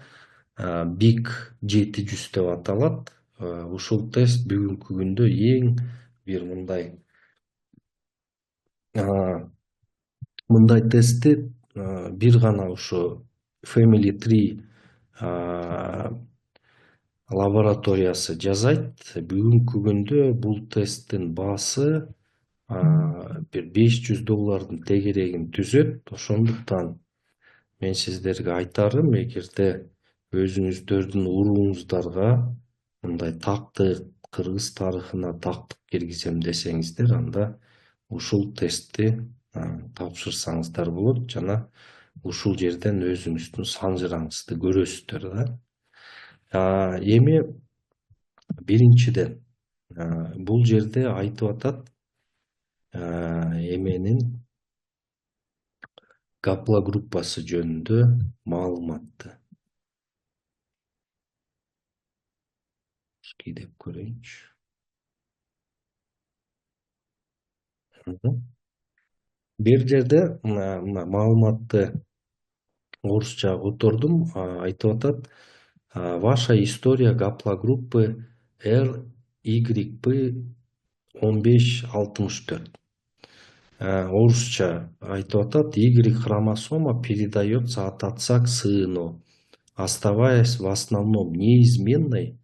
Big 700 деп аталат. Ушул тест бүгүнкү күндө эң бир мындай тестти бир гана ушу Family Tree лабораториясы жасайт. Бүгүнкү күндө бул тесттин баасы бир $500 тегерегин түзөт. Ошондуктан мен сиздерге айтарым, эгерде өзүңүздөрдүн урууңуздарга мындай тактык, кыргыз тарыхына тактык киргизем десеңиздер, анда ушул тестти тапшырсаңыздар болот жана ушул жерден өзүңүздүн санжыраңызды көрөсүздөр да. Эми биринчиден бул жерде айтып атат эменин гаплогруппасы жөнүндө маалыматты. Деп көрөйүнчү. Бир жерде маалыматты орусча котордум. Айтып атат: ваша история гаплогруппы RYP 1564. Орусча айтып атат: Y хромосома передается от отца к сыну, оставаясь в основном неизменной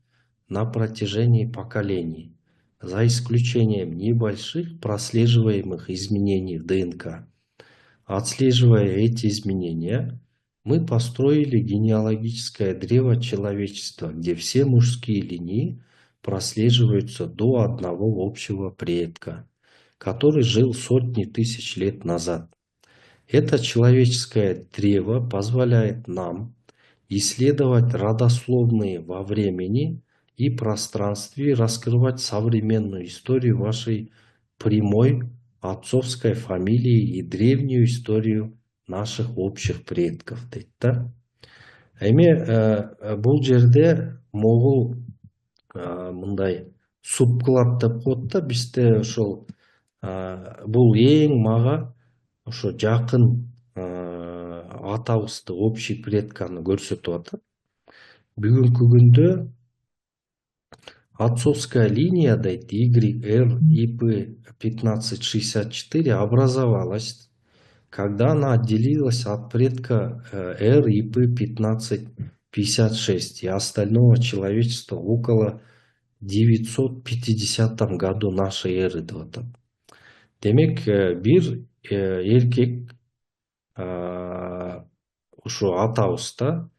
на протяжении поколений, за исключением небольших прослеживаемых изменений в ДНК. Отслеживая эти изменения, мы построили генеалогическое древо человечества, где все мужские линии прослеживаются до одного общего предка, который жил сотни тысяч лет назад. Это человеческое древо позволяет нам исследовать родословные во времени и пространстве, раскрывать современную историю вашей прямой отцовской фамилии и древнюю историю наших общих предков дейді да. Эми бул жерде могул мындай субклад деп коет да бизде ошол бул эң мага ошо жакын атабызды общий предканы көрсөтүп атат. Бүгүнкү күндө отцовская линия, дейт, YRIP-1564 образовалась, когда она отделилась от предка RIP-1556 и остального человечества около 950 году нашей эры деп атат. Демек, бир эркек ушу атабызда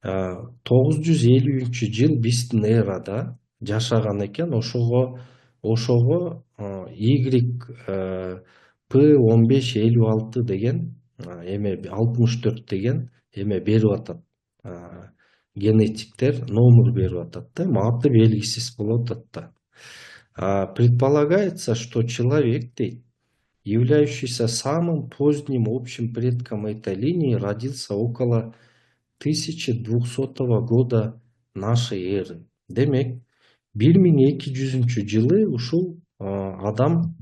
950-жыл биздин эрада жашаган экен. Ошого YP1556 деген эме 64 деген эме берип атат. Генетиктер номер берип атат да, аты белгисиз болуп атат да. Предполагается, что человек, дейт, являющийся самым поздним общим предком этой линии, родился около 1200 года нашей эры. Демек, 1200-жылы ушул адам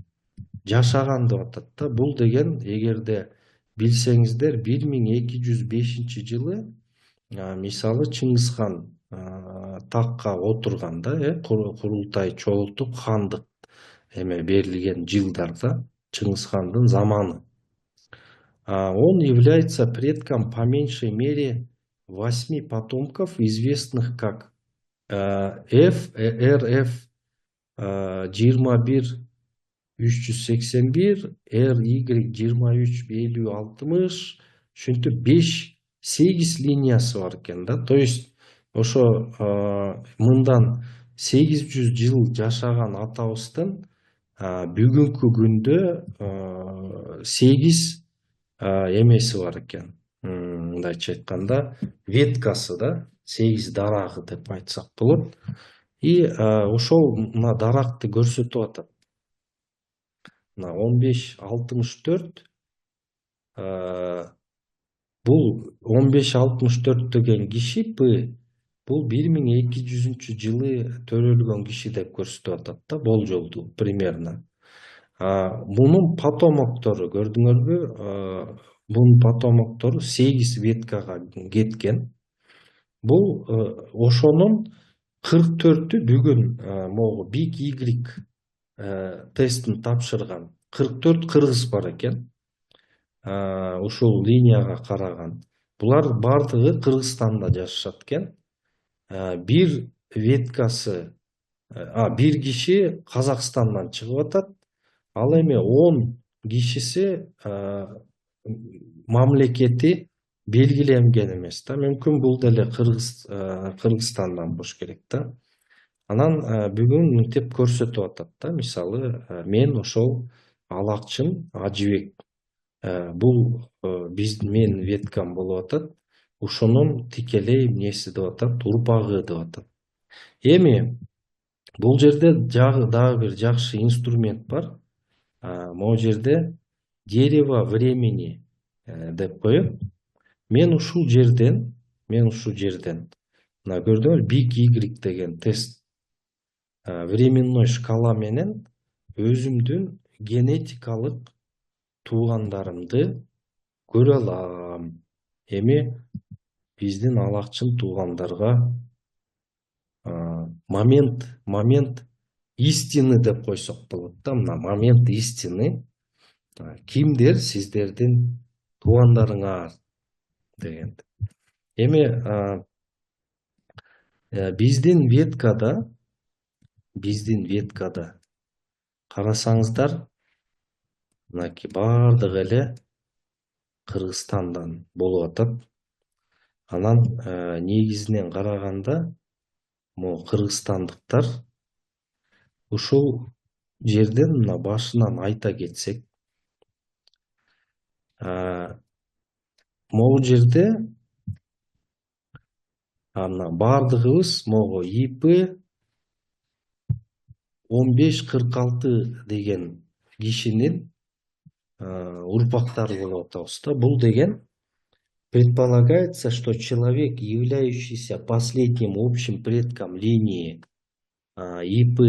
жашаган деп атат да. Бул деген, эгерде билсеңиздер, 1205-жылы мисалы Чыңгызхан такка отурганда, курултай чогултуп хандык эме берилген жылдарда, Чыңгызхандын заманы. Он является предком по меньшей мере 8 потомков, известных как RF 21 381, RY 23 50 60, ушинтип 5-8 линиясы бар экен да. То есть ошо мындан 800 жыл жашаган атабыздын бүгүнкү күндө 8 эмеси бар экен. Мындайча айтканда, веткасы да, 8 дарагы деп айтсак болот. И ошол мына даракты көрсөтүп атат. Мына 1564 бул 1564 деген киши бул 1200-жылы төрөлгөн киши деп көрсөтүп атат да, болжолду примерно. Мунун потомоктору, көрдүңөрбү? Бунун потомоктору 8 веткага кеткен. Бул ошонун 44-ü бүгүн могу Big Y тестин тапшырган 44 кыргыз бар экен. Ушул линияга караган. Булар бардыгы Кыргызстанда жашашат экен. Бир веткасы, бир киши Казакстандан чыгып атат. Ал эми 10 кишиси мамлекети белгиленген эмес да. Мүмкүн бул деле Кыргызстандан болуш керек да. Анан бүгүн мынтип көрсөтүп атат да. Мисалы, мен ошол Алакчын Ажыбек. Бул мен веткам болуп атат. Ошонун тикелей эмнеси деп атат, урпагы деп атат. Эми бул жерде дагы бир жакшы инструмент бар. Могу жерде дерево времени деп коет. Мен ушул жерден, мына көрдүңөр, Big Y деген тест временной шкала менен өзүмдүн генетикалык туугандарымды көрө алам. Эми биздин Алакчын туугандарга момент истины деп койсок болот да. Мына момент истины кимдер сиздердин туугандарыңар деген. Эми биздин веткада карасаңыздар, мынакей бардыгы эле Кыргызстандан болуп атат. Анан негизинен караганда, могу кыргызстандыктар ушул жерден мына башынан айта кетсек, могу жерде мына бардыгыбыз могу YP 1546 деген кишинин урпактары болуп атабыз да. Бул деген предполагается, что человек, являющийся последним общим предком линии ИП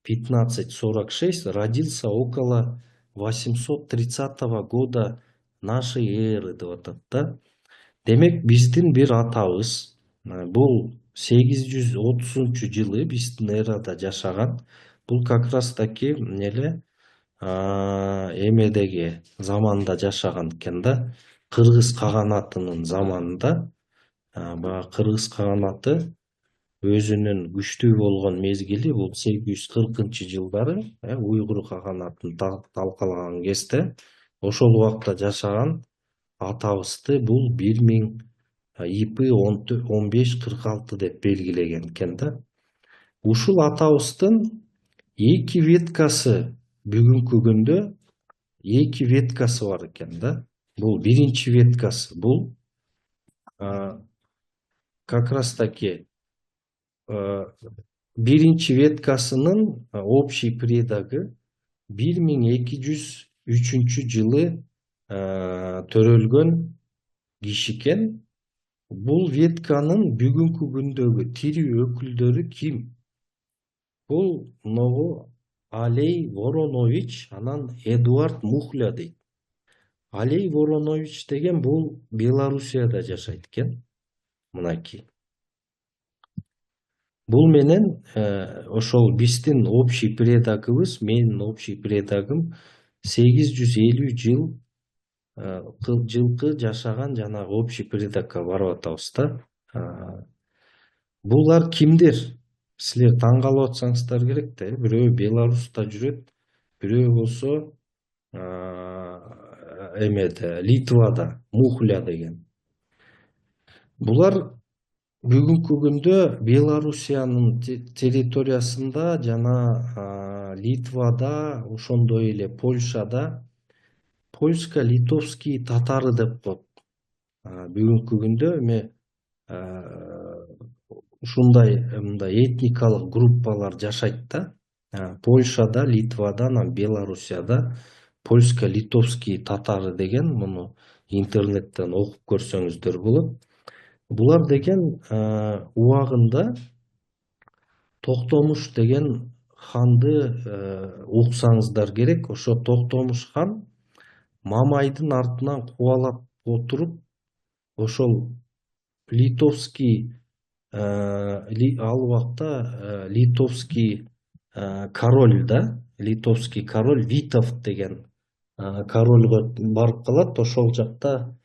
1546, родился около 830 года нашей эры деп атат да. Демек биздин бир атабыз бул 830-жылы биздин эрада жашаган. Бул как раз таки эле эмедеги заманда жашаган экен да. Кыргыз каганатынын заманында. Баягы Кыргыз каганаты өзүнүн күчтүү болгон мезгили бул 840-жылдары уйгур каганатын талкалаган кезде ошол убакта жашаган атабызды бул 1000 ИП 1546 деп белгилеген экен да. Ушул атабыздын эки веткасы бүгүнкү күндө эки веткасы бар экен да. Бул биринчи веткасы бул как раз таки биринчи веткасынын общий предогу 1203-жылы төрөлгөн киши экен. Бул ветканын бүгүнкү күндөгү тирүү өкүлдөрү ким? Бул могу Алей Воронович анан Эдуард Мухля дейт. Алей Воронович деген бул Белоруссияда жашайт экен. Мынакей. Бул менен ошол биздин общий предогубуз, менин общий предогум 850 жылкы жашаган жанагы общий предокко барып атабыз да. Булар кимдер? Силер таң калып атсаңыздар керек да. Бирөө Беларуста жүрөт, бирөө болсо эмеде Литвада, Мухля деген. Булар бүгүнкү күндө Белоруссиянын территориясында жана Литвада, ошондой эле Польшада польско-литовский татары деп коет. Бүгүнкү күндө эме ушундай этникалык группалар жашайт да. Польшада, Литвада, анан Белоруссияда польско-литовский татары деген муну интернеттен окуп көрсөңүздөр болот. Булар деген убагында Токтомуш деген ханды уксаңыздар керек. Ошо Токтомуш хан Мамайдын артынан кубалап отуруп, ошол литовский ал убакта литовский король да, литовский король Витовт деген корольго барып калат. Ошол жакта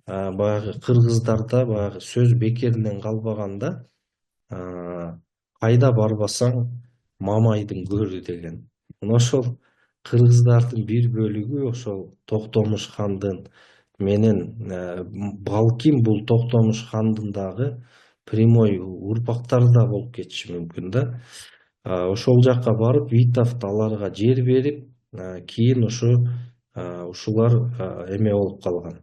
баягы кыргыздарда баягы сөз бекеринен калбаганда кайда барбасаң Мамайдын көрү деген. Ошол кыргыздардын бир бөлүгү ошол Токтомуш хандын менен балким бул Токтомуш хандын дагы прямой урпактары да болуп кетиши мүмкүн да. Ошол жакка барып Витовт аларга жер берип, кийин ушулар эме болуп калган.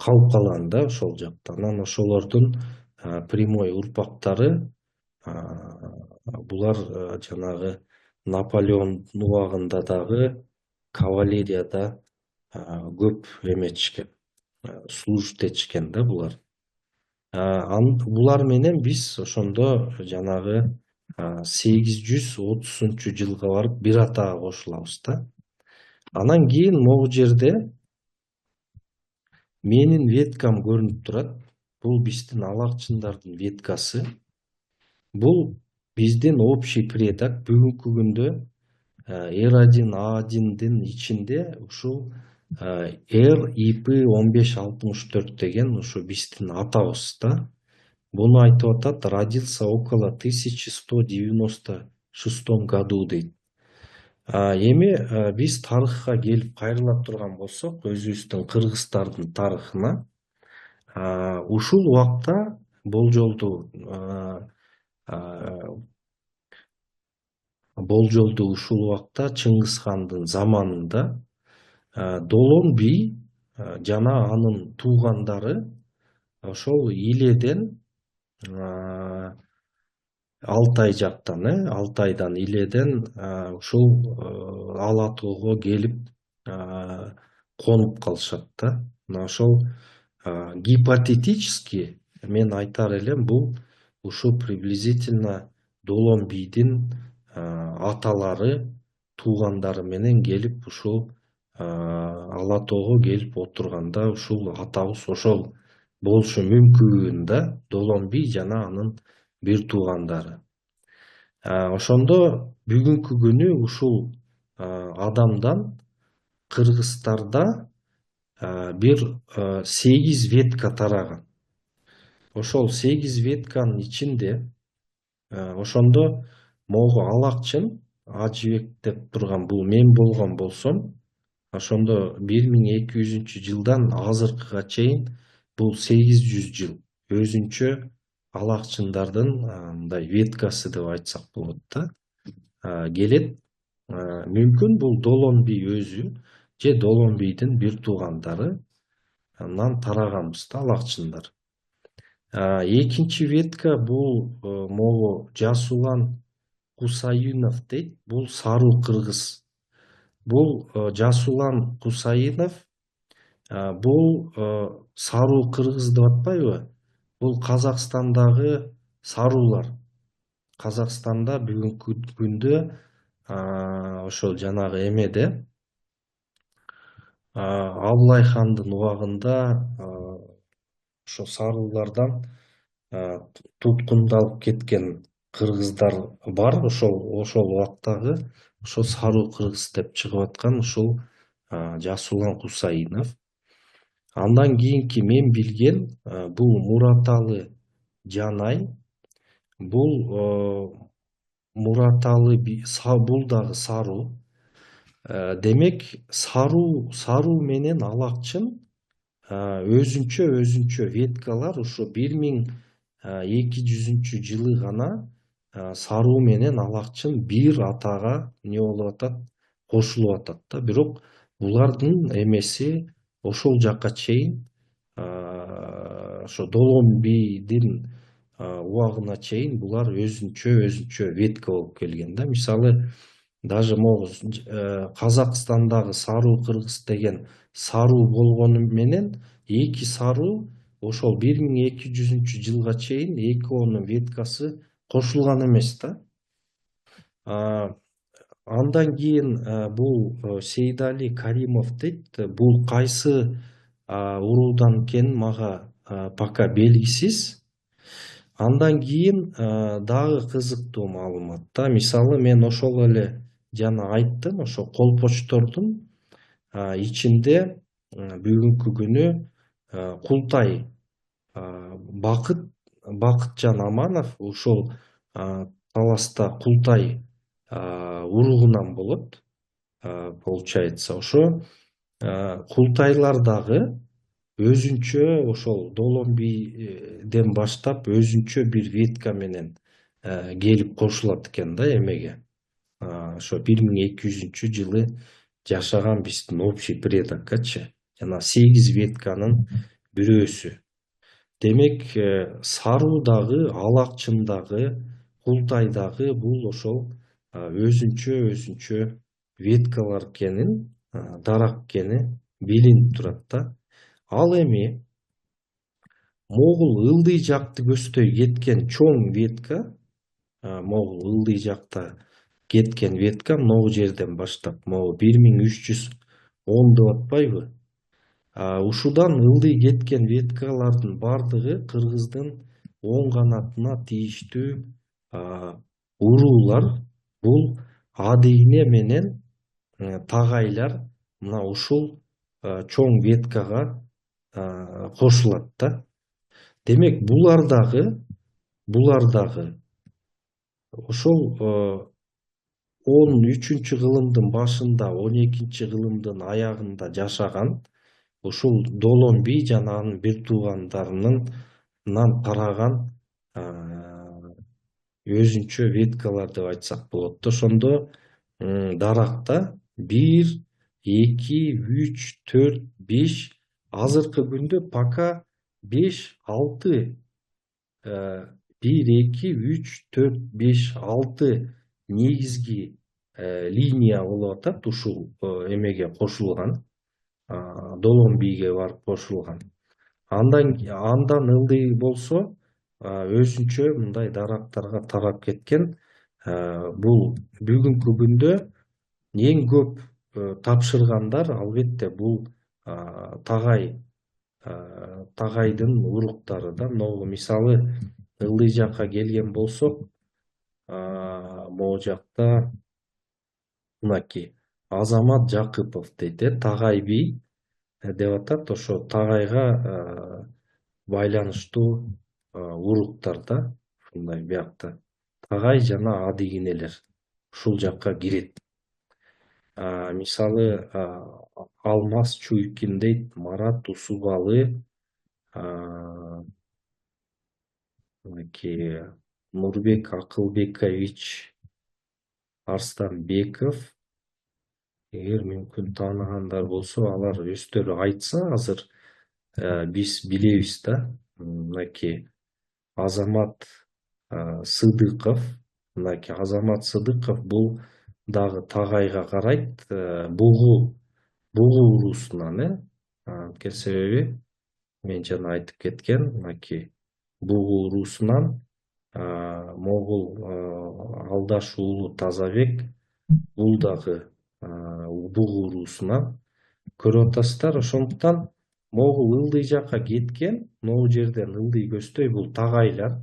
Калып калган да ошол жакта. Анан ошолордун прямой урпактары булар жанагы Наполеондун убагында дагы кавалерияда көп эметишкен, служить этишкен да булар. Булар менен биз ошондо жанагы 830-жылга барып бир атага кошулабыз да. Анан кийин могу жерде менин веткам көрүнүп турат. Бул биздин алакчындардын веткасы. Бул биздин общий предок. Бүгүнкү күндө R1, A1дин ичинде ушул RIP 1564 деген ушу биздин атабыз да. Буну айтып атат, родился около 1196 году дейт. Эми биз тарыхка келип кайрыла турган болсок, өзүбүздүн кыргыздардын тарыхына, ушул убакта болжолду ушул убакта Чыңгыз хандын заманында Долон би жана анын туугандары ошол Иледен Алтай жактан, Алтайдан, Иледен ушул Ала тоого келип конуп калышат да. Мына ошол гипотетически мен айтар элем, бул ушу приблизительно Долон бийдин аталары, туугандары менен келип ушул Ала тоого келип отурганда ушул атабыз ошол болушу мүмкүн да, Долон бий жана анын бир туугандары. Ошондо бүгүнкү күнү ушул адамдан Кыргызстарда бир 8 ветка тараган. Ошол 8 ветканын ичинде ошондо могу Алакчын Ажыбек деп турган бул мен болгон болсом, ошондо 1200-жылдан азыркыга чейин бул 800 жыл өзүнчө Алакчындардын мындай веткасы деп айтсак болот да, келет. Мүмкүн бул Долон бий өзү же Долон бийдин бир туугандарынан тараганбыз да Алакчындар. Экинчи ветка бул могу Жасулан Кусайынов дейт. Бул Саруу кыргыз. Бул Жасулан Кусайынов бул Саруу кыргыз деп атпайбы? Бул Казакстандагы саруулар. Казакстанда бүгүнкү күндө ошол жанагы эмеде Абылай хандын убагында ошо саруулардан туткундалып кеткен кыргыздар бар. Ошол убактагы ошо Саруу кыргыз деп чыгып аткан ушул Жасулан Кусайынов. Андан кийинки мен билген бул Мураталы Жанай. Бул Мураталы бул дагы саруу. Демек саруу менен Алакчын өзүнчө веткалар ушу 1200-жылы гана Саруу менен Алакчын бир атага не болуп атат, кошулуп атат да. Бирок булардын эмеси ошол жакка чейин, ошо Долон бийдин убагына чейин булар өзүнчө ветка болуп келген да. Мисалы, даже могу Казакстандагы Саруу кыргыз деген саруу болгону менен эки саруу ошол 1200-жылга чейин экөөнүн веткасы кошулган эмес да. Андан кийин бул Сейдали Каримов дейт. Бул кайсы уруудан экени мага пока белгисиз. Андан кийин дагы кызыктуу маалымат да. Мисалы, мен ошол эле жана айттым, ошо колпочтордун ичинде бүгүнкү күнү Култай Бакытжан Аманов ушул таласта Култай уругунан болот. Получается, ошо Култайлар дагы өзүнчө ошол Долон бийден баштап өзүнчө бир ветка менен келип кошулат экен да эмеге. Ошо 1200-жылы жашаган биздин общий предокчу. Жана 8 ветканын бирөөсү. Демек, Саруу дагы, Алакчын дагы, Култай дагы бул ошол өзүнчө веткалар экенин, дарак экени билинип турат да. Ал эми могул ылдый жакты көздөй кеткен чоң ветка, могул ылдый жакта кеткен ветка могу жерден баштап, могу 1310 деп атпайбы? Ушудан ылдый кеткен веткалардын бардыгы Кыргыздын оң канатына тийиштүү уруулар. Бул Адыйне менен Тагайлар мына ушул чоң веткага кошулат да. Демек, булар дагы ошол 13-кылымдын башында, 12-кылымдын аягында жашаган ушул Долон бий жана анын бир туугандарынан тараган өзүнчө веткалар деп айтсак болот. Ошондо даракта 1, 2, 3, 4, 5, азыркы күндө пока 5, 6, 1, 2, 3, 4, 5, 6 негизги линия болуп атат, ушул эмеге кошулган, Долон бийге барып кошулган. Андан ылдый болсо өзүнчө мындай дарактарга тарап кеткен. Бул бүгүнкү күндө эң көп тапшыргандар албетте бул тагайдын уруктары да. Могу мисалы ылдый жакка келген болсок, могу жакта мынакей Азамат Жакыпов дейт, Тагай бий деп атат. Ошо Тагайга байланыштуу уруктар да, ушундай биякта Тагай жана адигинелер ушул жакка кирет. Мисалы Алмаз Чуйкин дейт, Марат Усубалы, мынакей Нурбек Акылбекович Арстанбеков. Эгер мүмкүн тааныгандар болсо, алар өздөрү айтса, азыр биз билебиз да. Мынакей Азамат Сыдыков. Мынакей Азамат Сыдыков бул дагы Тагайга карайт, Бугу уруусунан. Анткени себеби мен жана айтып кеткен, мынакей Бугу уруусунан могул Алдаш уулу Тазабек бул дагы Бугу уруусунан. Көрүп атасыздар, ошондуктан могул ылдый жакка кеткен, могу жерден ылдый көздөй бул Тагайлар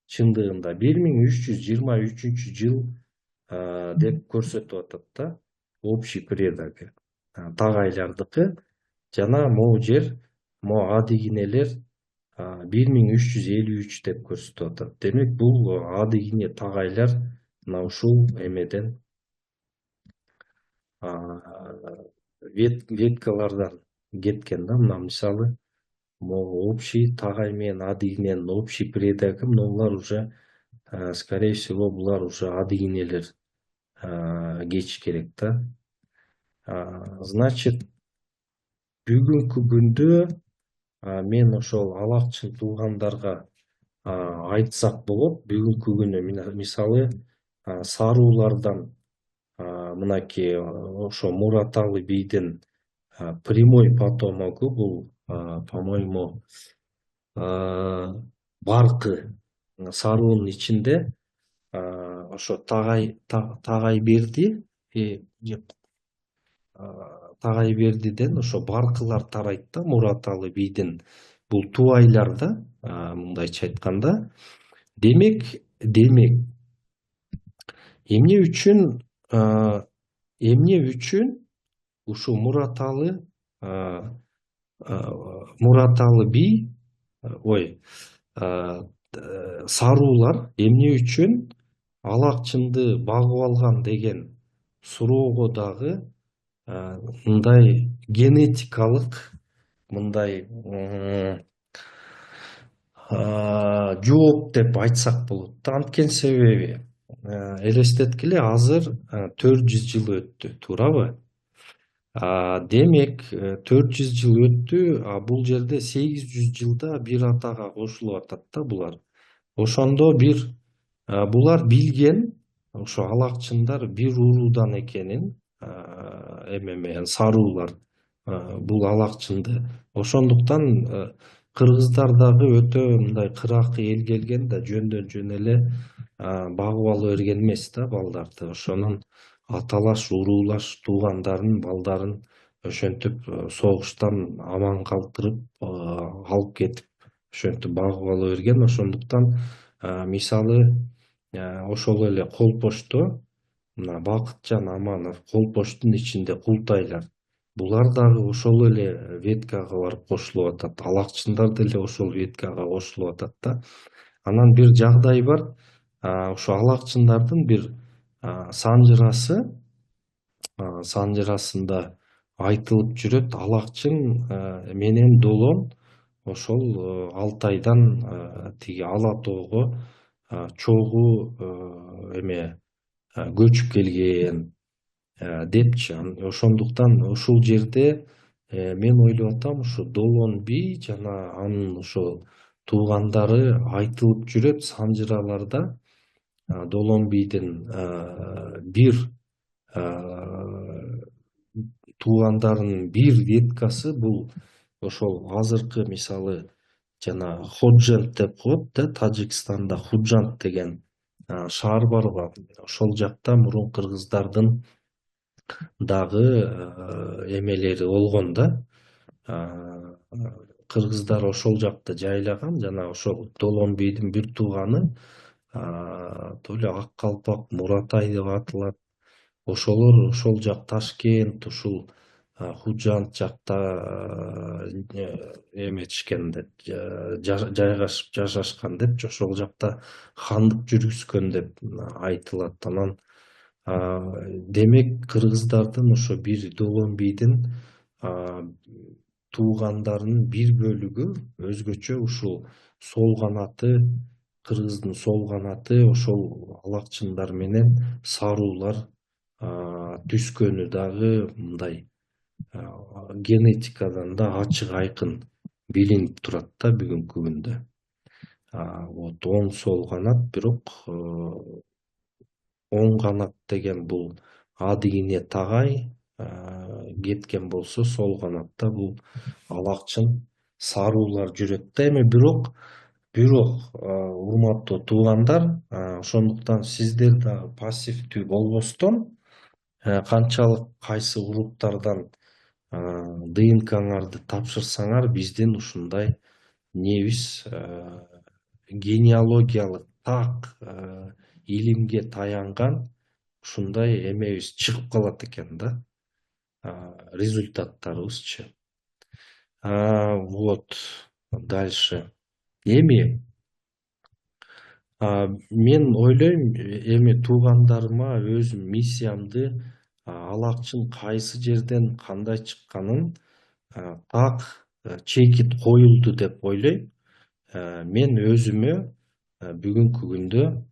чындыгында 1323 жыл деп көрсөтүп атат да, общий предогы Тагайлардыкы. Жана могу жер, могу адигинелер 1353 деп көрсөтүп атат. Демек бул адигине Тагайлар мына ушул эмеден, веткалардан кеткен да. Мына мисалы могу общий Тагай менен адигиненин общий предогы, булар уже скорее всего булар уже адигинелер кетиш керек да. Значит, бүгүнкү күндө мен ошол алакчын туугандарга айтсак болот. Бүгүнкү күнү мисалы саруулардан мынакей ошо Мураталы бийдин прямой потомогу бул, по-моему, Баркы саруунун ичинде ошо Тагайбердиден ошо Баркылар тарайт да, Мураталы бийдин бул тубайлар да, мындайча айтканда. Демек эмне үчүн ушу Мураталы бий, саруулар эмне үчүн алакчынды багып алган деген суроого дагы мындай генетикалык мындай жооп деп айтсак болот да. Анткени себеби элестеткиле, азыр 400 жыл өттү, туурабы? Демек 400 жыл өттү, бул жерде 800 жылда бир атага кошулуп атат да булар. Ошондо булар билген, ошо алакчындар бир уруудан экенин, саруулар бул алакчынды. Ошондуктан кыргыздар дагы өтө мындай кыракы эл келген да, жөн эле багып ала берген эмес да балдарды. Ошонун аталаш, уруулаш туугандарын, балдарын ошентип согуштан аман калтырып алып кетип, ошентип багып ала берген. Ошондуктан мисалы ошол эле Колпошто мына Бакытжан Аманов, Колпоштун ичинде Култайлар, булар дагы ошол эле веткага барып кошулуп атат. Алакчындар деле ошол веткага кошулуп атат да. Анан бир жагдай бар, ошо алакчындардын бир санжырасында айтылып жүрөт, алакчын менен Долон ошол Алтайдан тиги Ала тоого чогуу көчүп келген депчи. Ошондуктан ушул жерде мен ойлоп атам, ушу Долон бий жана анын ошол туугандары айтылып жүрөт санжыраларда. Долон бийдин бир туугандарынын бир веткасы бул ошол азыркы мисалы жана Ходжент деп коет да, Тажикстанда Худжант деген шаар барбы, ошол жакта мурун кыргыздардын дагы эмелери болгон да. Кыргыздар ошол жакта жайлаган, жана ошол Долонбийдин бир тууганы то эле Ак Калпак, Муратай деп аталат. Ошолор ошол жак Ташкент, ушул Худжант жакта эметишкен деп, жайгашып жашашкан депчи, ошол жакта хандык жүргүзгөн деп айтылат. Анан демек кыргыздардын ошо бир Долонбийдин туугандарынын бир бөлүгү өзгөчө ушул сол канаты, кыргыздын сол канаты ошол алакчындар менен саруулар түскөнү дагы мындай генетикадан да ачык айкын билинип турат да бүгүнкү күндө. Вот оң сол канат, бирок оң канат деген бул адыгине тагай кеткен болсо, сол канатта бул алакчын саруулар жүрөт да. Эми бирок урматтуу туугандар, ошондуктан сиздер дагы пассивдүү болбостон, канчалык кайсы уруктардан ДНКңарды тапшырсаңар, биздин ушундай небиз генеалогиялык так илимге таянган ушундай эмебиз чыгып калат экен да, результаттарыбызчы. Вот дальше. Эми мен ойлойм, эми туугандарыма өзүм миссиямды алакчын кайсы жерден кандай чыкканын так чекит коюлду деп ойлойм. Мен өзүмө бүгүнкү күндө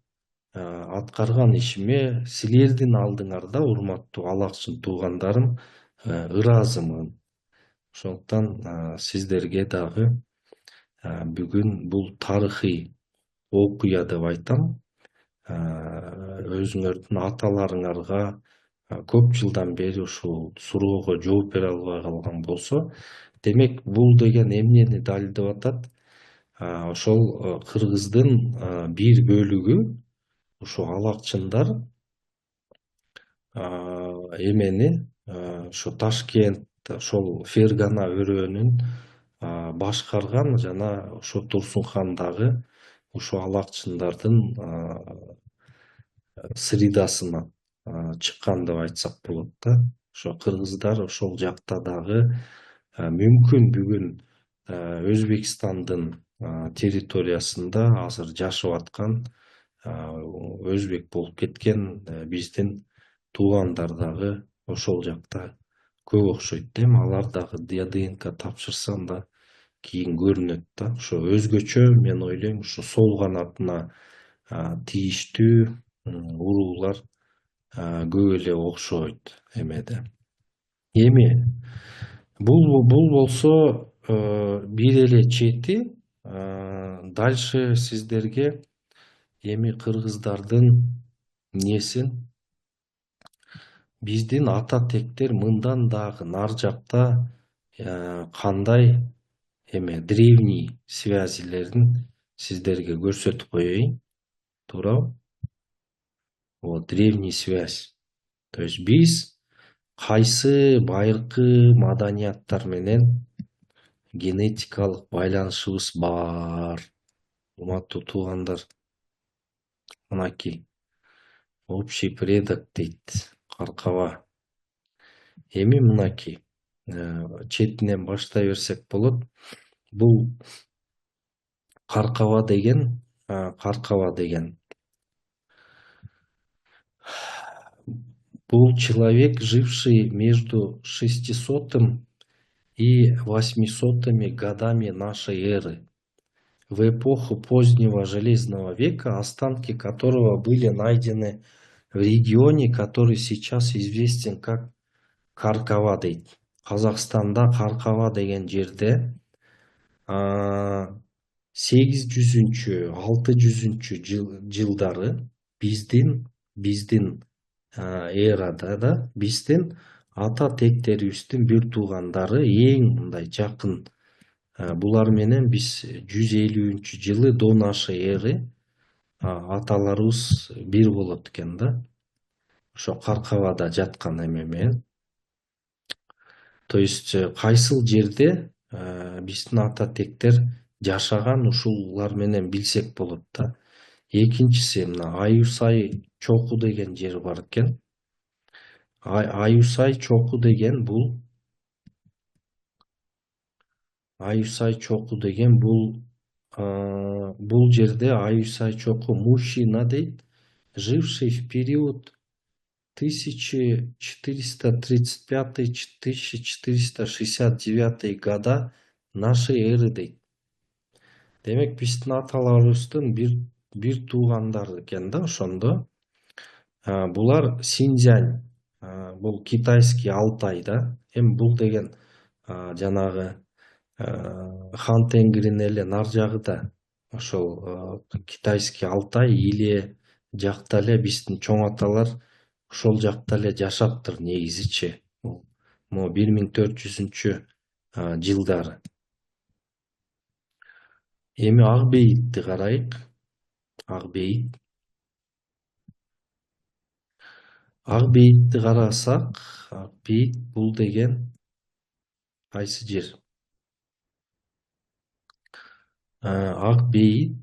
аткарган ишиме силердин алдыңарда, урматтуу алакчын туугандарым, ыраазымын. Ошондуктан сиздерге дагы бүгүн бул тарыхый окуя деп айтам. Өзүңөрдүн аталарыңарга көп жылдан бери ушул суроого жооп бере албай калган болсо, демек бул деген эмнени далилдеп атат? Ошол кыргыздын бир бөлүгү, ушу алакчындар эмени ошо Ташкент, ошол Фергана өрөөнүн башкарган, жана ошо Турсун хан дагы ушу алакчындардын средасына чыккан деп айтсак болот да. Ошо кыргыздар ошол жакта дагы мүмкүн бүгүн Өзбекстандын территориясында азыр жашап аткан, өзбек болуп кеткен биздин туугандар дагы ошол жакта көп окшойт да. Эми алар дагы ДНК тапшырсам да кийин көрүнөт да. Ошо өзгөчө мен ойлойм, ушу сол канатына тийиштүү уруулар көп эле окшойт эмеде. Эми бул болсо бир эле чети. Дальше сиздерге эми кыргыздардын несин, биздин ата тектер мындан дагы нар жакта кандай древний связилерин сиздерге көрсөтүп коеюн. Туурабы? Вот древний связь. То есть биз кайсы байыркы маданияттар менен генетикалык байланышыбыз бар. Урматтуу туугандар, мынакей общий предок дейт Каркаба. Эми мынакей четинен баштай берсек болот. Бул Каркаба деген бул человек, живший между 600 и 800 годами нашей эры, в эпоху позднего Железного века, останки которого были найдены в регионе, который сейчас известен как Каркаба дейт. Казакстанда Каркаба деген жерде 800-600 жылдары биздин эрада да биздин ата тектерибиздин бир туугандары эң мындай жакын, булар менен биз 150-жылы до нашей эры аталарыбыз бир болот экен да. Ошо Каркабада жаткан эме менен. То есть кайсыл жерде биздин ата тектер жашаган, ушулар менен билсек болот да. Экинчиси мына Аюсай чоку деген жер бар экен. Аюсай чоку деген бул жерде Аюсай чоку мужчина дейт, живший в период 1435-1469 года нашей эры дейт. Демек биздин аталарыбыздын бир туугандары экен да ошондо. Булар Синьцзянь, бул китайский Алтай да. Эми бул деген жанагы Хан Тенгиринин эле нар жагы да. Ошол китайский Алтай иле жакта эле биздин чоң аталар ошол жакта эле жашаптыр негизичи. Могу 1400-жылдары. Эми Ак бейитти карайык. Ак бейитти карасак, Ак бейит бул деген кайсы жер? Ак бейит.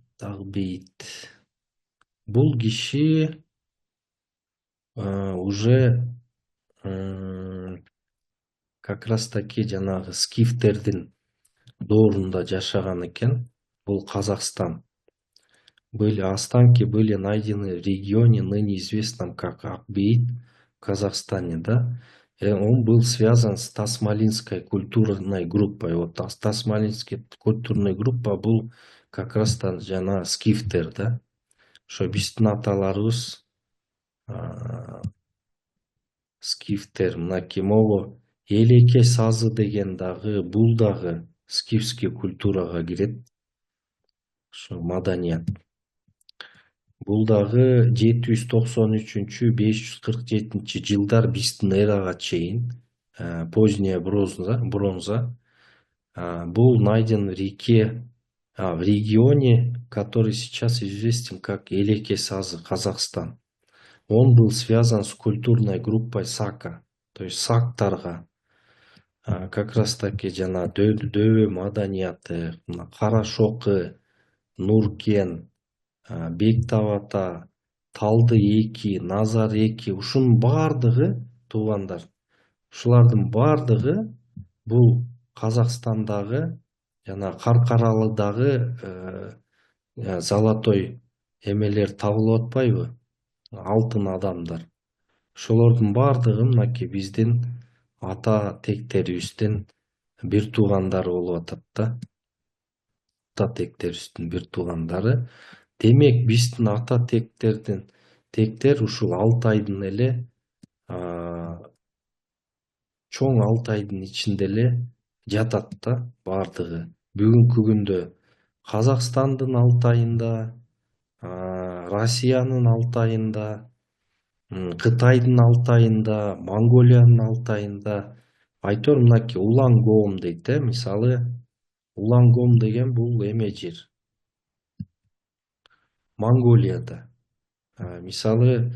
Бул киши уже как раз таки жанагы скифтердин доорунда жашаган экен. Бул Казакстан. Останки были найдены в регионе, ныне известном как Акбейт, в Казахстане, да. Он был связан с Тасмалинской культурной группой. Вот Тасмалинская культурная группа был как раз жана скифтер, да. Шо биздин аталарыбыз скифтер, мынакей могу элеке сазы деген дагы, бул дагы скифский культурага кирет. Ошо маданият. Бул дагы 793-547 жылдар биздин эрага чейин, поздняя бронза. Был найден в регионе, который сейчас известен как Элеке-Сазы, Казахстан. Он был связан с культурной группой Сака, то есть сактарга. Как раз таки жана дөбө маданияты, Карашокы, Нуркен, Бектабата, Талды эки, Назар эки, ушунун бардыгы туугандар. Ушулардын бардыгы бул Казакстандагы жана Каркаралыдагы золотой эмелер табылып атпайбы? Алтын адамдар. Ошолордун бардыгы мынакей биздин ата тектерибиздин бир туугандары болуп атат да. Ата тектерибиздин бир туугандары. Демек биздин ата тектер ушул Алтайдын эле, чоң Алтайдын ичинде эле жатат да бардыгы. Бүгүнкү күндө Казакстандын Алтайында, Россиянын Алтайында, Кытайдын Алтайында, Монголиянын Алтайында, айтор мынакей Улангом дейт, мисалы Улангом деген бул эме жер. Монголияда. Мисалы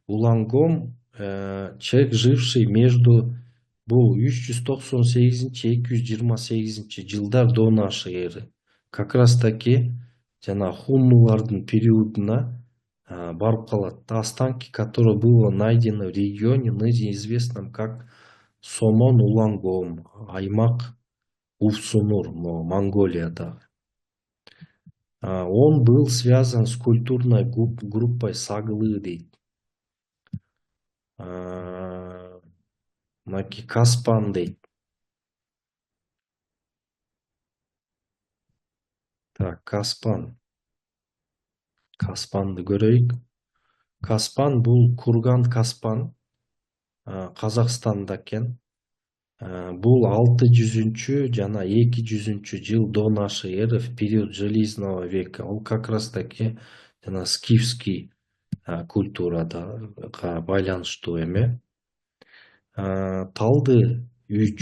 Улангом человек, живший между бул 398-228 жылдар до нашей эры. Как раз таки жана хуннулардын периодуна барып калат. Останки, которые было найдено в регионе, ныне известном как Сомон Улангом, аймак Уфсунур, Монголияда. Он был связан с культурной группой Саглы дейт. Маки Каспан дейт. Так, Каспанды көрөйүк. Каспан бул Курган Каспан, Казакстанда экен. Бул 600 жана 200 жыл до нашей эры, в период железного века. Ол как раз таки жана скифский культурага байланыштуу эме. Талды 3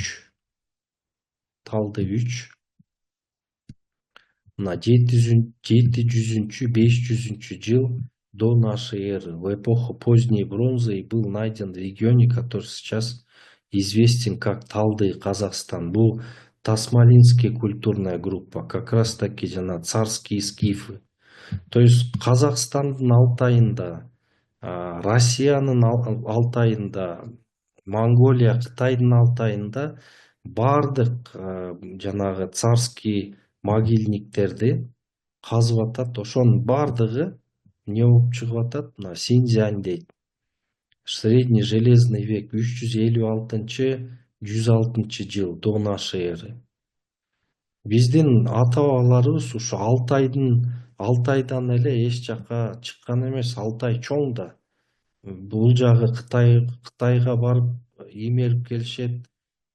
мына 700-500 жыл до нашей эры, в эпоху поздней бронзы, и был найден в регионе, который сейчас известен как Талды, Казахстан. Бұл Тасмалинская культурная группа, как раз таки жана царские скифы. То есть Казахстандын Алтайында, Россиянын Алтайында, Монголия, Кытайдын Алтайында бардык жанагы царский могильниктерди казып атат. Ошонун бардыгы эмне болуп чыгып атат? Мына Синьцзянь дейт. Средний железный век 356-106 жыл до нашей эры. Биздин ата бабаларыбыз ушу Алтайдан эле эч жака чыккан эмес. Алтай чоң да. Бул жагы Кытайга барып эмерип келишет.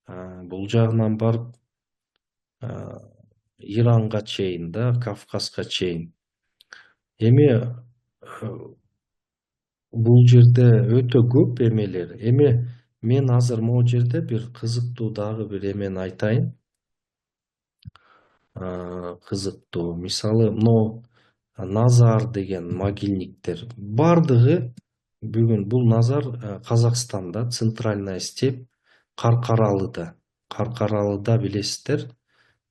Бул жагынан барып Иранга чейин да, Кавказга чейин. Эми бул жерде өтө көп эмелер. Эми мен азыр могу жерде бир кызыктуу дагы бир эмени айтайын. Кызыктуу. Мисалы, мына Назар деген могильниктер бардыгы бүгүн бул Назар Казакстанда, Центральная степь, Каркаралыда билесиздер.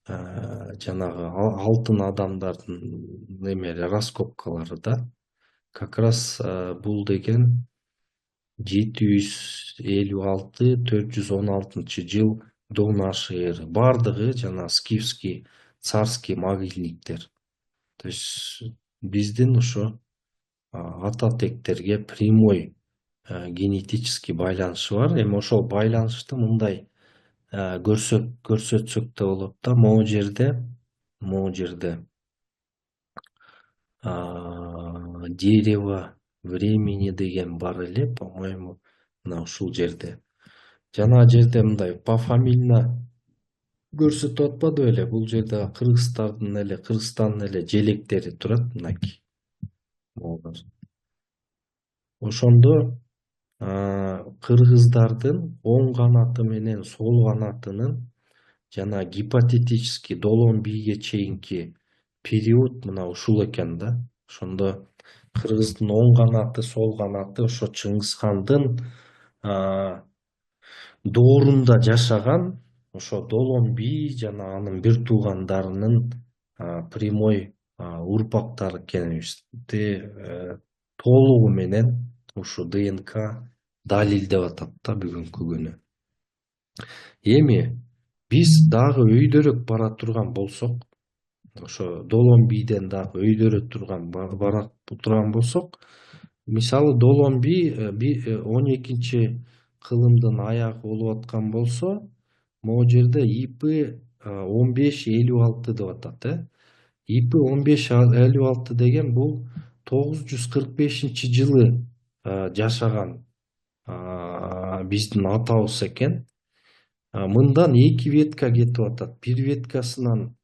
Жанагы алтын адамдардын эмелери, раскопкалары да. Как раз бул деген 756-416 жыл до нашей эры. Бардыгы жана скифский, царский могильниктер. То есть биздин ошо ата тектерге прямой генетический байланышы бар. Эми ошол байланышты мындай көрсөтсөк да болот да. Могу жерде дерево времени деген бар эле, по-моему, мына ушул жерде. Жана жерде мындай пофамильно көрсөтүп атпады беле? Бул жерде Кыргызстандын эле желектери турат, мынакей. Ошондо кыргыздардын оң канаты менен сол канатынын жана гипотетически долон бийге чейинки период мына ушул экен да. Ошондо кыргыздын оң канаты, сол канаты ошо Чыңгызхандын доорунда жашаган ошо долон бий жана анын бир туугандарынын прямой урпактары экенибизди толугу менен ушу ДНК далилдеп атат да бүгүнкү күнү. Эми биз дагы өйдөрөөк бара турган болсок, ошо долон бийден дагы өйдөрө бара турган болсок, мисалы долон бий 12-кылымдын аягы болуп аткан болсо, могу жерде ИП 1556 деп атат. ИП 1556 деген бул 945-жылы жашаган биздин атабыз экен. Мындан 2 ветка кетип атат. Бир веткасынан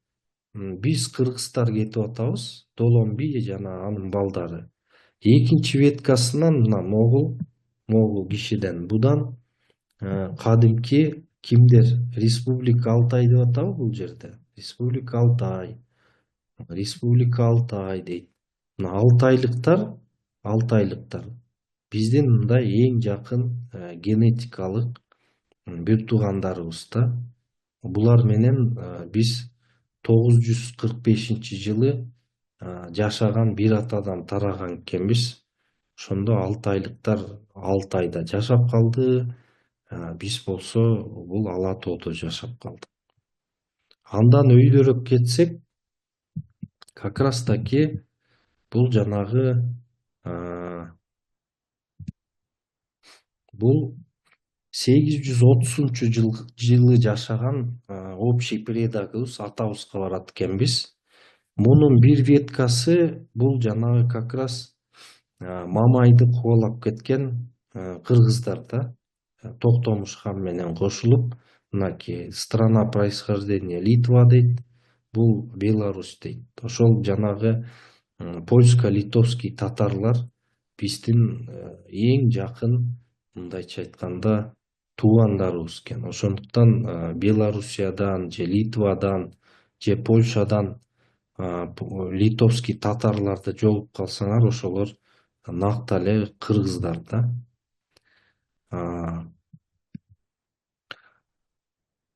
биз кыргыздар кетип атабыз, долон бий жана анын балдары. Экинчи веткасынан мына могул кишиден. Будан кадимки кимдер? Республика Алтай деп атабы бул жерде? Республика Алтай дейт. Мына алтайлыктар биздин мындай эң жакын генетикалык бир туугандарыбыз да. Булар менен биз 945-жылы жашаган бир атадан тараган экенбиз. Ошондо алтайлыктар Алтайда жашап калды, биз болсо бул Ала тоодо жашап калдык. Андан өйдөрөөк кетсек, как раз таки бул жанагы бул 830-жылы жашаган общий предагыбыз, атабызга барат экенбиз. Мунун бир веткасы бул жанагы как раз Мамайды кубалап кеткен кыргыздар да. Токтомуш хан менен кошулуп, мынакей страна происхождения Литва дейт, бул Беларусь дейт. Ошол жанагы польско-литовский татарлар биздин эң жакын, мындайча айтканда, туугандарыбыз экен. Ошондуктан Белоруссиядан же Литвадан же Польшадан литовский татарларды жолугуп калсаңар, ошолор накты эле кыргыздар да.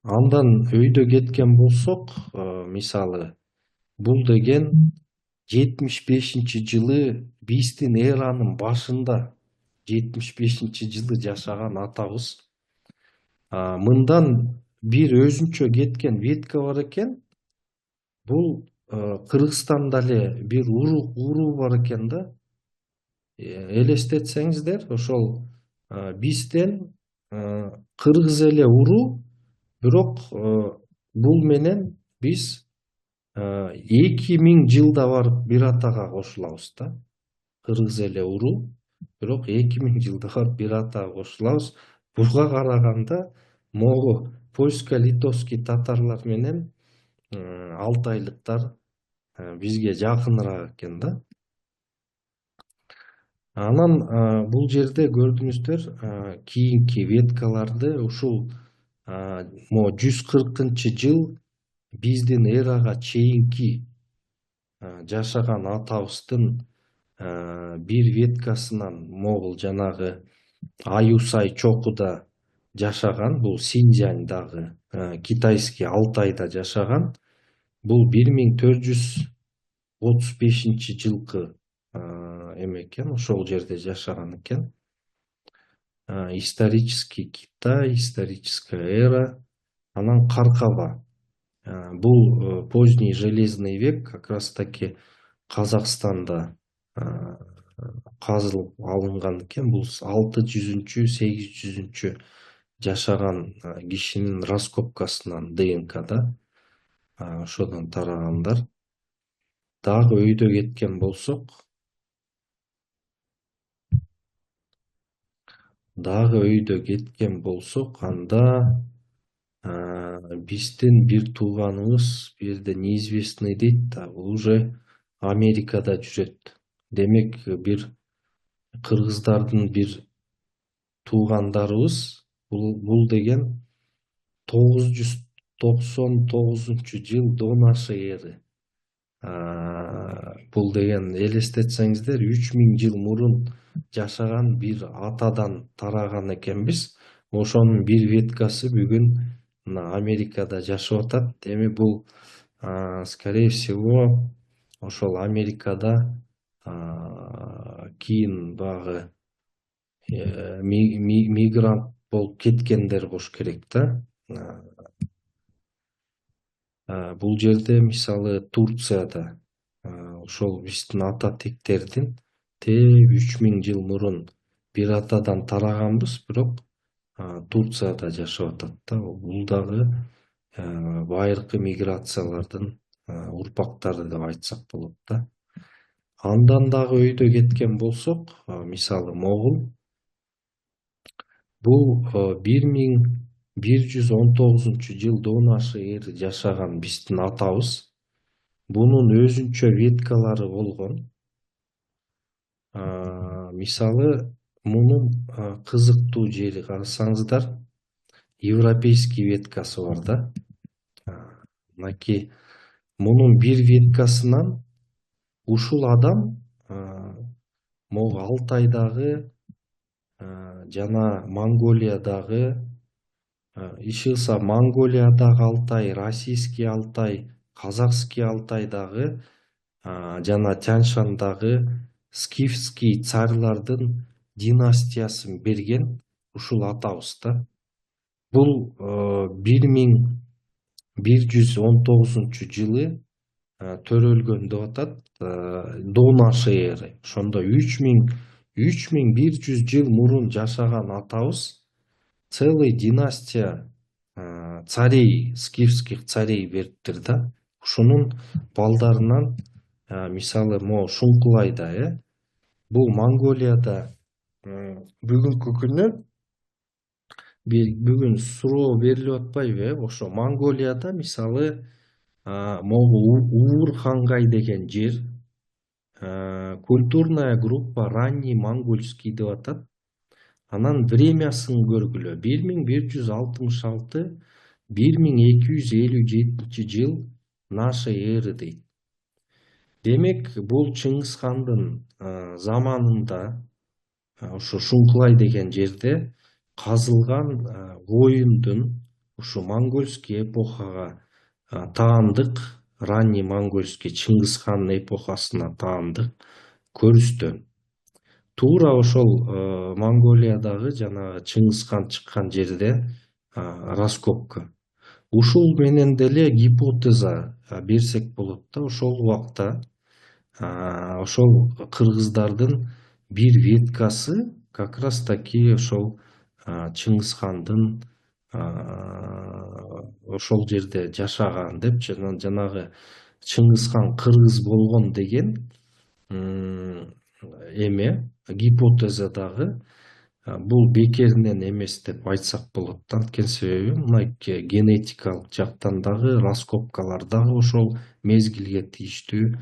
Андан өйдө кеткен болсок, мисалы, бул деген 75-жылы биздин эранын башында 75-жылы жашаган атабыз. Мындан бир өзүнчө кеткен ветка бар экен. Бул Кыргызстанда эле бир уруу бар экен да. Элестетсеңиздер, ошол бизден кыргыз эле уруу, бирок бул менен биз 2000 жылда барып бир атага кошулабыз да. Кыргыз эле уруу, бирок 2000 жылда барып бир атага кошулабыз. Буга караганда могу польско-литовский татарлар менен алтайлыктар бизге жакыныраак экен да. Анан бул жерде көрдүңүздөр, кийинки веткаларды ушул могу 140-жыл биздин эрага чейинки жашаган атабыздын бир веткасынан, могул жанагы Аюсай чокуда жашаган, бул Синьцзяньдагы китайский Алтайда жашаган, бул 1435-жылкы эме экен, ошол жерде жашаган экен. Исторический Китай, историческая эра, анан Каркаба. Бул поздний железный век, как раз таки Казакстанда казылып алынган экен. Бул 600-800 жашаган кишинин раскопкасынан ДНКда ошодон тарагандар. Дагы өйдө кеткен болсок, анда биздин бир тууганыбыз, бир жерде неизвестный дейт да, бул уже Америкада жүрөт. Демек, бир кыргыздардын бир туугандарыбыз, бул деген 999-жыл Донаши эры. Бул деген, элестетсеңиздер, 3000 жыл мурун жашаган бир атадан тараган экенбиз. Ошонун бир веткасы бүгүн мына Америкада жашап атат. Эми бул скорее всего ошол Америкада кийин багы мигрант болуп кеткендер болуш керек да. Бул жерде мисалы Турцияда ошол биздин ата тектердин 3000 жыл мурун бир атадан тараганбыз, бирок Турцияда жашап атат да. Бул дагы байыркы миграциялардын урпактары деп айтсак болот да. Андан дагы өйдө кеткен болсок, мисалы Могул, бул 1119-жыл Донаши эры жашаган биздин атабыз. Бунун өзүнчө веткалары болгон. Мисалы, мунун кызыктуу жери, карасаңыздар, европейский веткасы бар да. Мынакей мунун бир веткасынан ушул адам могу Алтайдагы жана Монголиядагы, ишылса Монголиядагы Алтай, российский Алтай, казакский Алтайдагы жана Тянь-Шандагы скифский царьлардын династиясын берген ушул атабыз да. Бул 1119-жылы төрөлгөн деп атат, Донаши эры. Ошондо 3100 жыл мурун жашаган атабыз целый династия царей, скифских царей бериптир да. Ушунун балдарынан мисалы могу Шуңкулайда, бул Монголияда бүгүнкү күнү бүгүн суроо берилип атпайбы? Ошо Монголияда мисалы могу Уурхангай деген жер, Культурная группа ранний монгольский деп атат. Анан премиясын көргүлө 1166-1257 жыл нашей эры дейт. Демек, бул Чыңгыз хандын заманында ушу Шуңкулай деген жерде казылган оюндун ушу монгольский эпохага таандык, ранний монгольский Чыңгыз ханын эпохасына таандык көрүстө. Туура ошол Монголиядагы жанагы Чыңгыз хан чыккан жерде раскопка. Ушул менен деле гипотеза берсек болот да, ошол убакта ошол кыргыздардын бир веткасы как раз таки ошол Чыңгыз хандын ошол жерде жашаган деп, жанагы Чыңгыз хан кыргыз болгон деген эме гипотеза дагы бул бекеринен эмес деп айтсак болот да. Анткени себеби мына генетикалык жактан дагы раскопкалар дагы ошол мезгилге тийиштүү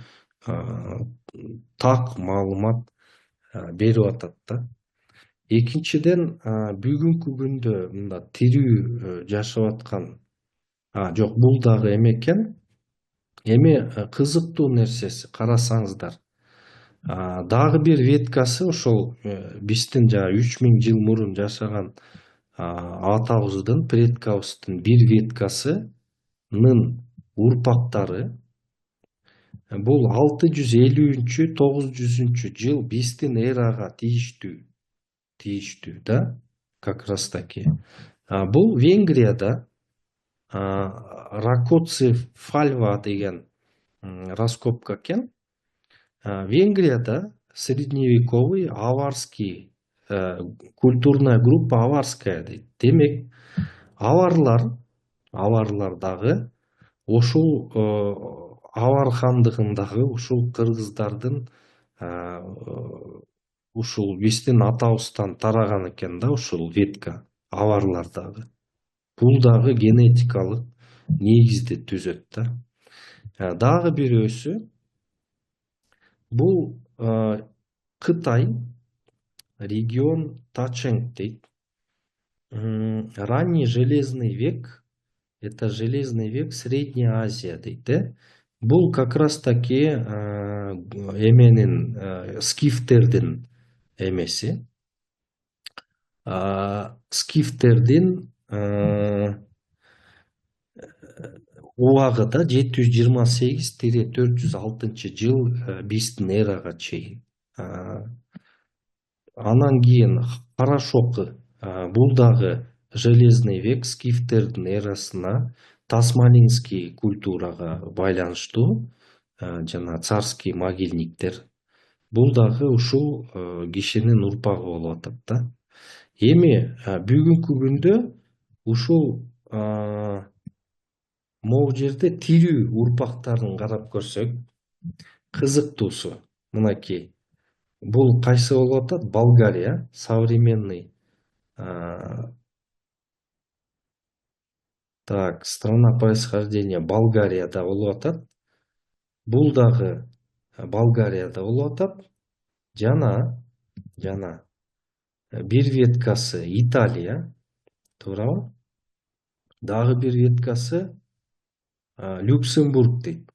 так маалымат берип атат да. Экинчиден, бүгүнкү күндө мында тирүү жашап аткан, жок, бул дагы эме экен. Эми кызыктуу нерсеси, карасаңыздар, дагы бир веткасы ошол биздин 3000 жыл мурун жашаган атабыздын, предкабыздын бир веткасынын урпактары бул 650-900 жыл биздин эрага тийиштүү да, как раз таки. Бул Венгрияда Ракоцефальва деген раскопка экен. Венгрияда средневековый аварский культурная группа аварская дейт. Демек, аварлар дагы ошол авар хандыгындагы ушул кыргыздардын ушул биздин атабыздан тараган экен да, ушул ветка, аварлар дагы. Бул дагы генетикалык негизди түзөт да. Дагы бирөөсү, бул Кытай, регион Таченг дейт. Ранний железный век, это железный век Средняя Азия дейт. Бул как раз таки эменин скифтердин эмеси. Скифтердин убагыда 728-406 жыл биздин эрага чейин. Анан кийин Карашокы, бул дагы железный век, скифтердин эрасына, тасмалинский культурага байланыштуу, жана царский могильниктер. Бул дагы ушул кишинин урпагы болуп атат да. Эми бүгүнкү күндө ушул могу жерде тирүү урпактарын карап көрсөк, кызыктуусу мынакей. Бул кайсы болуп атат? Болгария, современный. Так, страна происхождения Болгарияда болуп атат. Бул дагы Болгарияда болуп атат. Жана бир веткасы Италия, туурабы? Дагы бир веткасы Люксембург дейт.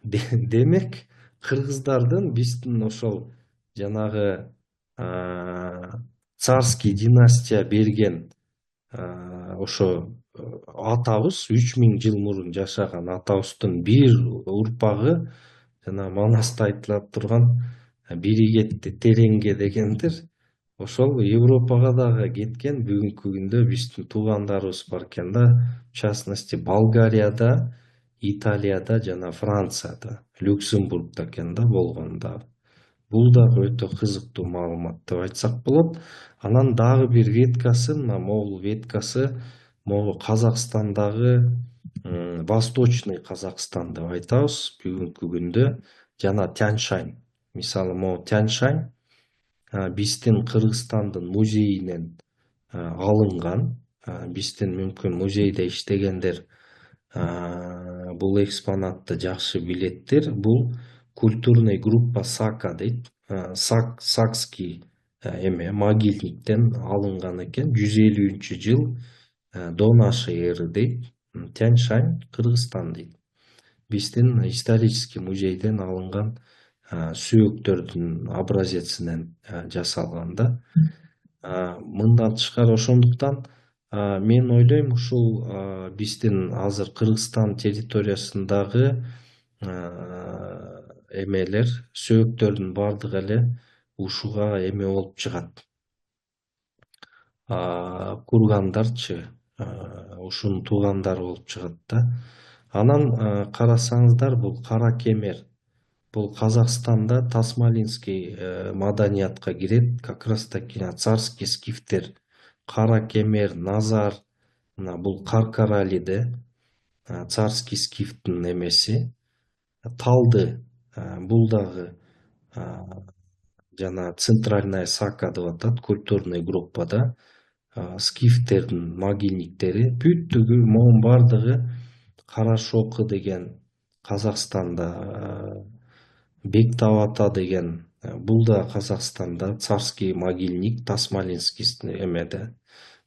Демек, кыргыздардын биздин ошол жанагы царский династия берген ошо атабыз, 3000 жыл мурун жашаган атабыздын бир урпагы, жана Манаста айтылып турган бири кетти тереңге дегендер, ошол Европага дагы кеткен, бүгүнкү күндө биздин туугандарыбыз бар экен да, в частности Болгарияда, Италияда жана Францияда, Люксембургда экен да болгон да. Бул дагы өтө кызыктуу маалымат деп айтсак болот. Анан дагы бир веткасы, могул веткасы, могу Казакстандагы Восточный Казакстан деп айтабыз бүгүнкү күндө, жана Тянь-Шань. Мисалы, могу Тянь-Шань биздин Кыргызстандын музейинен алынган. Биздин мүмкүн музейде иштегендер бул экспонатты жакшы билеттир. Бул культурный группа Сака дейт. Сакский могильниктен алынган экен. 150-жыл до нашей эры дейт. Тянь-Шань, Кыргызстан дейт. Биздин исторический музейден алынган сөөктөрдүн образецинен жасалган да. Мындан тышкары ошондуктан мен ойлойм ушул биздин азыр Кыргызстан территориясындагы эмелер, сөөктөрдүн бардыгы эле ушуга эме болуп чыгат. Кургандарчы ушунун туугандары болуп чыгат да. Анан карасаңыздар, бул кара кемер, бул Казакстанда тасмалинский маданиятка кирет. Как раз таки царский скифтер, кара кемер, назар, мына бул Каркаралиде царский скифтин эмеси. Талды, бул дагы жана центральная Сака деп атат, культурный группада скифтердин могильниктери бүттүгү могун бардыгы Карашоқы деген Казакстанда, Бектау ата деген бул да Казакстанда царский могильник, тасмалинский эмеде.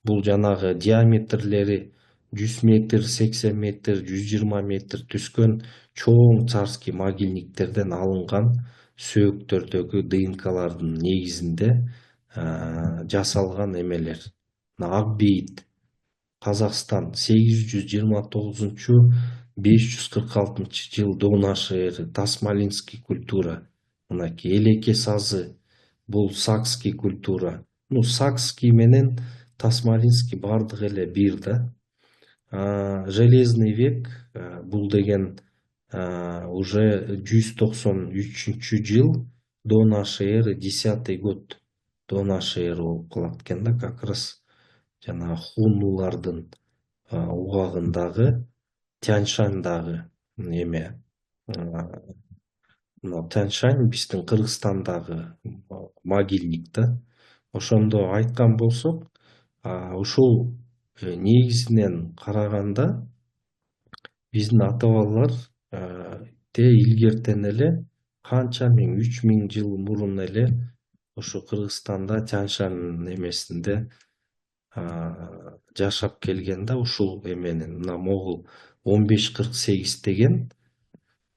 Бул жанагы диаметрлери 100 метр, 80 метр, 120 метр түскөн чоң царский могильниктерден алынган сөөктөрдөгү ДНКлардын негизинде жасалган эмелер. Акбейит, Казакстан 829-546 жыл до нашей эры, тасмалинский культура. Мынакей элеке сазы, бул сакский культура. Сакский менен тасмалинский бардыгы эле бир да. Железный век, бул деген уже 193 жыл до нашей эры, 10-й год до нашей эры болуп калат экен да. Как раз жана хуннулардын угагындагы Тянь-Шаньдагы эме. Тянь-Шань биздин Кыргызстандагы могильник да. Ошондо айткан болсок, ушул негизинен караганда биздин ата бабалар илгертен эле канча миң, 3000 жыл мурун эле ошо Кыргызстанда Тянь-Шань эмесинде жашап келген да. Ушул эменин мына могул 1548 деген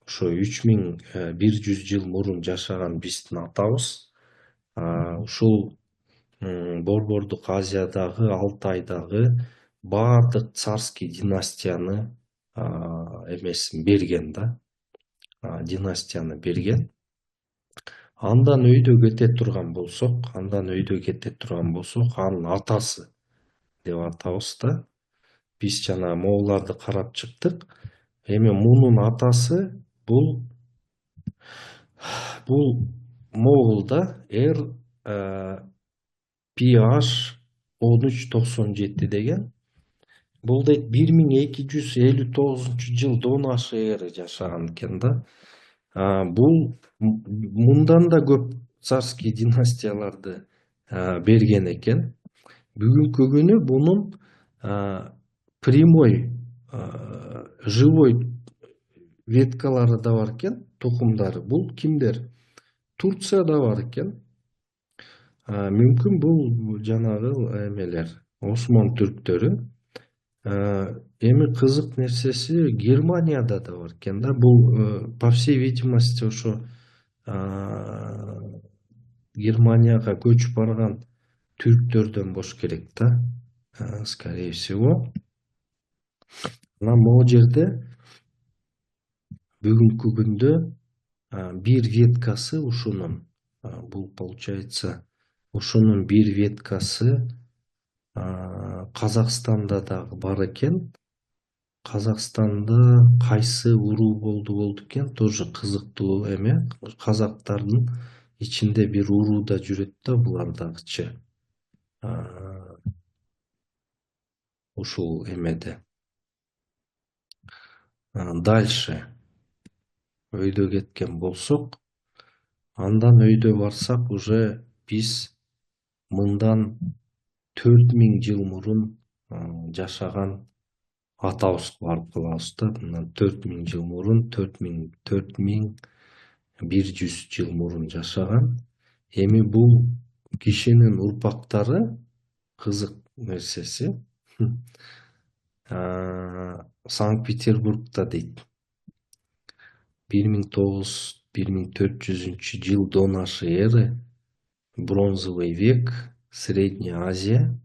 ошо 3100 жыл мурун жашаган биздин атабыз ушул Борбордук Азиядагы, Алтайдагы баардык царский династияны эмесин берген да. Династияны берген. Андан өйдө кете турган болсок, анын атасы деп атабыз да. Биз жана моголарды карап чыктык. Эми мунун атасы бул моголда PH 1397 деген. Бул дейт 1259 жыл до нашей эры жашаган экен да. Бул мындан да көп царский династияларды берген экен. Бүгүнкү күнү бунун прямой, живой веткалары да бар экен, тукумдары. Бул кимдер? Турцияда бар экен. Мүмкүн бул жанагы эмелер, Осман түрктөрү. Эми кызык нерсеси Германияда да бар экен да. Бул по всей видимости ошо Германияга көчүп барган түрктөрдөн болуш керек да. Скорее всего. Анан могу жерде бүгүнкү күндө бир веткасы ушунун, бул получается ушунун бир веткасы Казакстанда дагы бар экен. Казакстанда кайсы уруу болду экен, тоже кызыктуу эме. Казактардын ичинде бир уруу да жүрөт да булардагычы. Ушул эмеде. Дальше өйдө кеткен болсок, андан өйдө барсак уже биз мындан 4000 жыл мурун жашаган атабызга барып калабыз да. Мындан 4000 жыл мурун, 100 жыл мурун жашаган. Эми бул кишинин урпактары кызык нерсеси Санкт-Петербургда дейт 1900-1400 жыл до нашей эры, бронзовый век, Средняя Азия,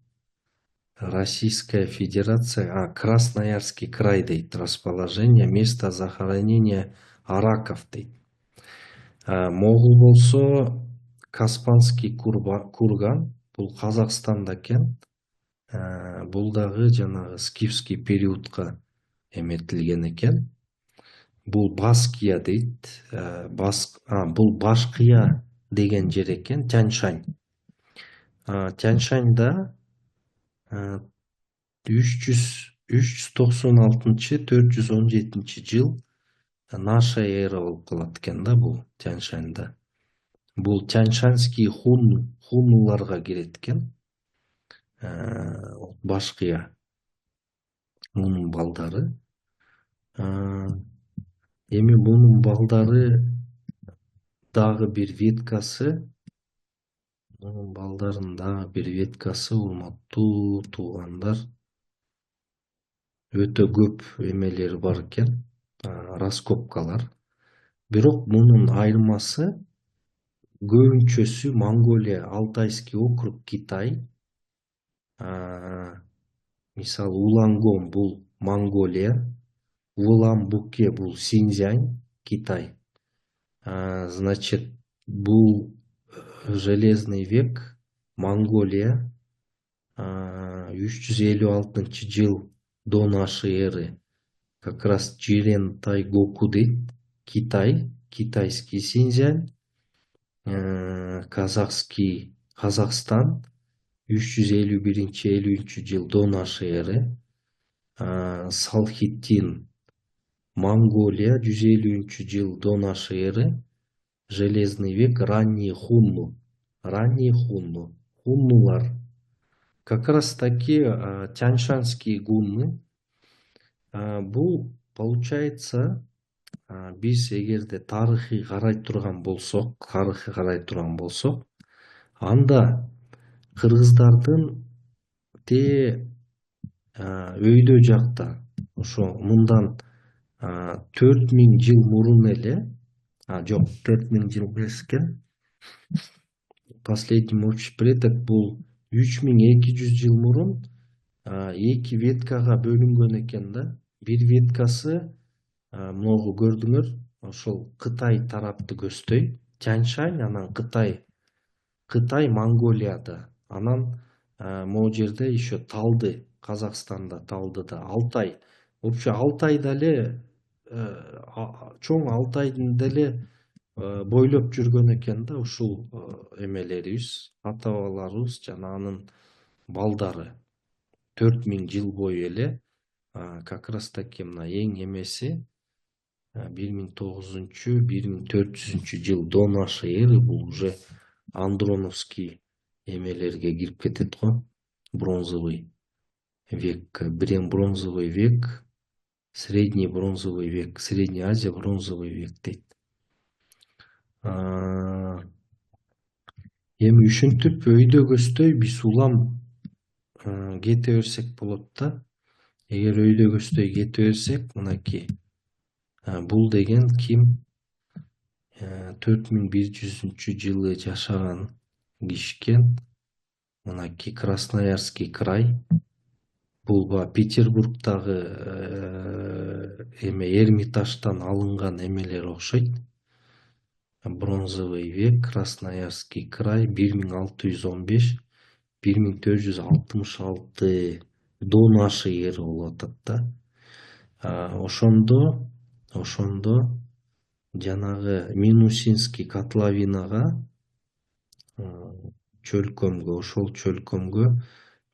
Российская Федерация, Красноярский край дейт, расположение, место захоронения араков дейт. Могул болсо Каспанский курган, бул Казакстанда экен. Бул дагы жанагы скифский периодка эметилген экен. Бул Баския дейт. Бул Башкия деген жер экен, Тянь-Шань. Тянь-Шаньда 396-417 жыл наша эра болуп калат экен да бул Тянь-Шаньда. Бул Тянь-Шаньский хуннуларга кирет экен. Башкия мунун балдары. Эми мунун балдары дагы бир веткасы, мунун балдарын дагы бир веткасы, урматтуу туугандар, өтө көп эмелери бар экен, раскопкалар. Бирок мунун айырмасы көбүнчөсү Монголия, Алтайский округ, Китай. Мисалы Улангон бул Монголия, Уламбуке бул Синьцзянь, Китай. Значит, бул Железный век, Монголия, 356 жыл до нашей эры, как раз Чирен Тайгоку дейт, Китай, китайский Синьцзянь, Казахстан, 351-53 жыл до нашей эры, Салхиттин, Монголия, 150 жыл до нашей эры, Железный век, ранние хуннулар. Как раз таки Тяньшанские гунны. Бул получается, биз эгерде тарыхый карай турган болсок, анда кыргыздардын өйдө жакта ошо мындан 4000 жыл мурун эле, жок, 4000 жыл эмес экен. Последний общий предок бул 3200 жыл мурун эки веткага бөлүнгөн экен да. Бир веткасы могу көрдүңөр, ошол Кытай тарапты көздөй, Тянь-Шань, анан Кытай Монголияда, анан могу жерде еще Талды, Казакстанда, Талдыда, Алтай. Вообще Алтайда эле, чоң Алтайдын деле бойлоп жүргөн экен да ушул эмелерибиз, ата бабаларыбыз жана анын балдары 4000 жыл бою эле как раз таки мына эң эмеси 1900-1400 жыл до нашей эры, бул уже Андроновский эмелерге кирип кетет го. Бронзовый век, бронзовый век, средний бронзовый век, Средняя Азия бронзовый век дейт. Эми ушинтип өйдө көздөй биз улам кете берсек болот да. Эгер өйдө көздөй кете берсек, мынакей бул деген ким? 4100 жылы жашаган кишкен. Мынакей Красноярский край. Бул Петербургдагы Эрмитаждан алынган эмелер окшойт. Бронзовый век, Красноярский край, 1615-1466 до нашей эры болуп атат да. Ошондо жанагы Минусинский котловинага, чөлкөмгө, ошол чөлкөмгө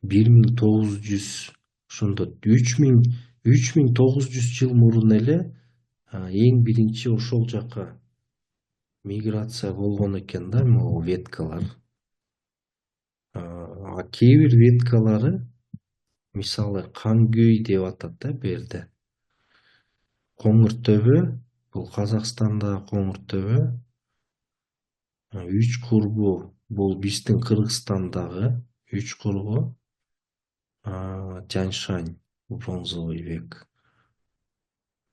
1900, ошондо 3900 жыл мурун эле эң биринчи ошол жака миграция болгон экен да, могу веткалар. Кээ бир веткалары, мисалы Кангөй деп атат да берде. Коңур төбө, бул Казакстанда Коңур төбө, Үч кургу бул биздин Кыргызстандагы үч кургу. Тянь-Шань, бронзовый век.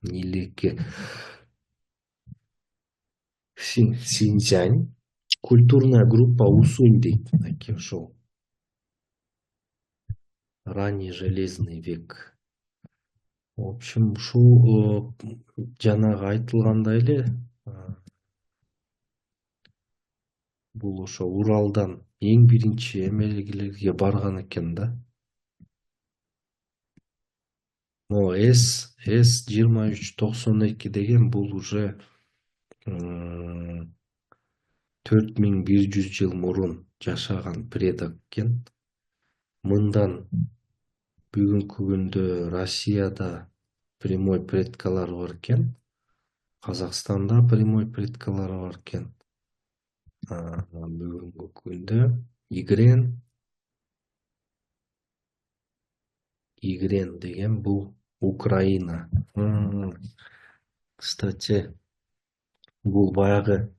Нилеке Синьцзянь. Культурная группа Усунь дейт. Мынакей ошол. Ранний железный век. В общем, ушул жанагы айтылгандай эле бул ошо Уралдан эң биринчи эмелегилерге барган экен да. Но С-2392 деген бул уже 4100 жыл мурун жашаган предок экен. Мындан бүгүнкү күндө Россияда прямой предкалар бар экен. Казакстанда прямой предкалар бар экен. Бүгүнкү күндө Игрен деген бул Украина. Кстати, бул баягы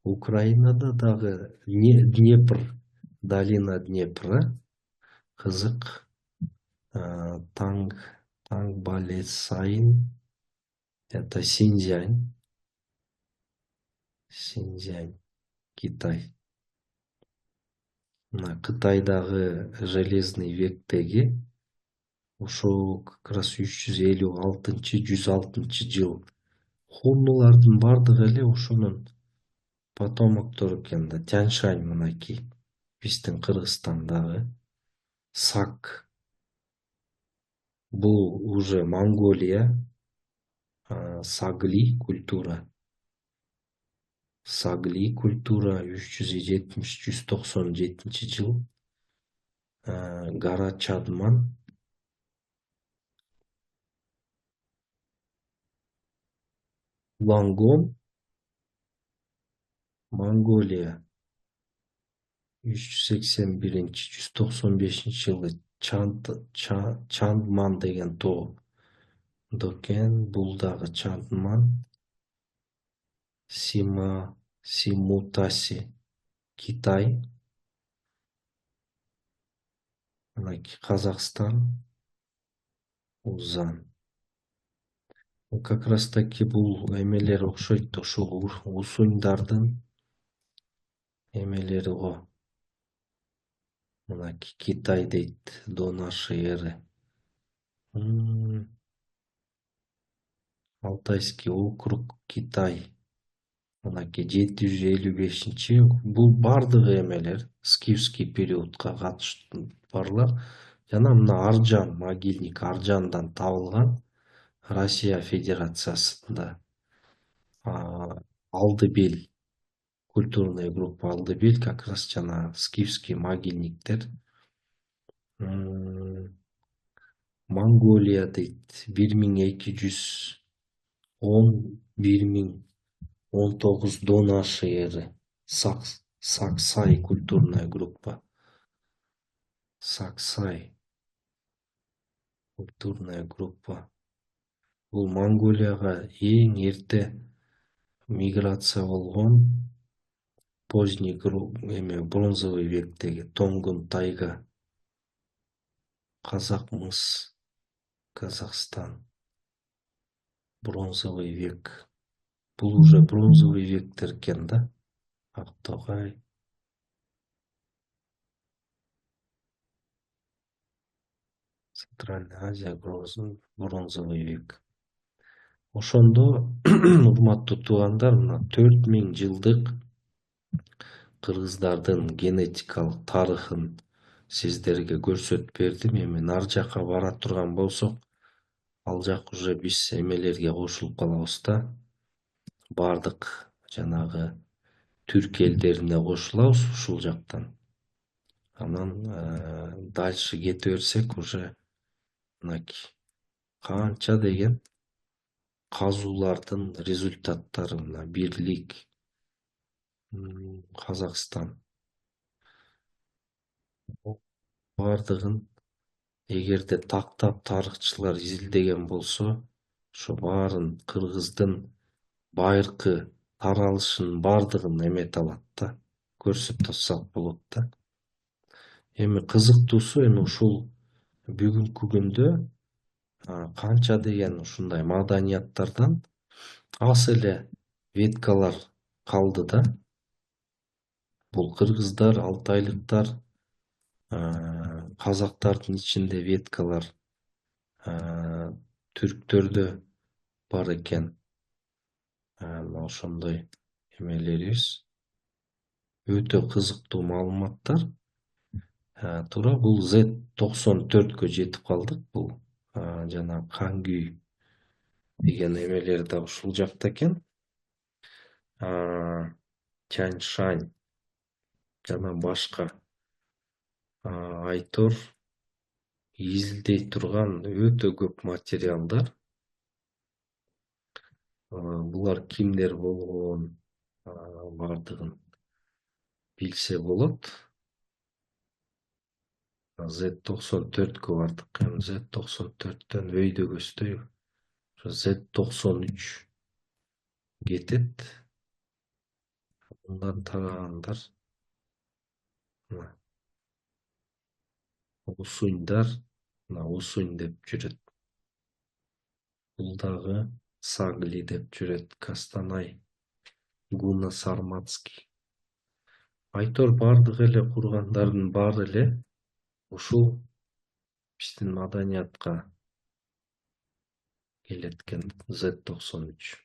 Украинада дагы Днепр, долина Днепра, кызык. Таңбалесайын, это Синьцзянь, Китай. Мына Кытайдагы железный вектеги ошол как раз 356-106 жыл. Хуннулардын бардыгы эле ошонун потомоктору экен да. Тянь-Шань мынакей биздин Кыргызстандагы. Сак бул уже Монголия. Сагли культура 370-197 жыл. Гарачадман. Лангон, Монголия 381-195 жылы. Чандман деген тоо докен, бул дагы Чандман. Симутаси, Китай. Мынакей Казакстан, Узан. Как раз таки бул эмелер окшойт, ошол усуньдардын эмелери го. Мынакей Китай дейт, до нашей эры. Алтайский округ, Китай. Мынакей 755. Бул бардыгы эмелер скифский периодко катышпарлар. Жана мына Аржан, могильник Аржандан табылган. Россия Федерациясында Алдыбел, культурная группа Алдыбел, как раз жана скифский могильниктер. Монголия дейт 1210-1019 до нашей эры. Саксай культурная группа. Саксай культурная группа. Бул Монголияга эң эрте миграция болгон поздний бронзовый вектеги Тонгун тайга. Казак-мыс, Казахстан. Бронзовый век. Бул уже бронзовый вектер экен да. Актогай. Центральная Азия, бронзовый век. Ошондо урматтуу туугандар, мына 4000 жылдык кыргыздардын генетикалык тарыхын сиздерге көрсөтүп бердим. Эми ар жака бара турган болсок, ал жак уже биз эмелерге кошулуп калабыз да. Бардык жанагы түрк элдерине кошулабыз ушул жактан. Анан дальше кете берсек уже мынакей канча деген казуулардын результаттары, мына бирлик, Казакстан. Бардыгын эгерде тактап тарыхчылар изилдеген болсо, ошо баарын кыргыздын байыркы таралышын бардығын эмете алат да, көрсөтө алсак болот да. Эми кызыктуусу эми ушул бүгүнкү күндө канча деген ушундай маданияттардан аз эле веткалар калды да. Бул кыргыздар, алтайлыктар, казактардын ичинде веткалар, түрктөрдө бар экен. Мына ошондой эмелерибиз. Өтө кызыктуу маалыматтар. Туура бул Z94-кө жетип калдык. Бул жана кан күйүү деген эмелер да ушул жакта экен. Тяньшань жана башка Айтор изилдей турган өтө көп материалдар. Булар кимдер болгон бардыгын билсе болот. Z94-кө бардык. Эми Z94-төн өйдө көздөй Z93 кетет. Мындан тарагандар Усуньдар, мына Усунь деп жүрөт. Бул дагы Сагли деп жүрөт. Костанай, Гуна Сарматский. Айтор бардык эле кургандардын баары эле ушул биздин маданиятка келет экен. Z93.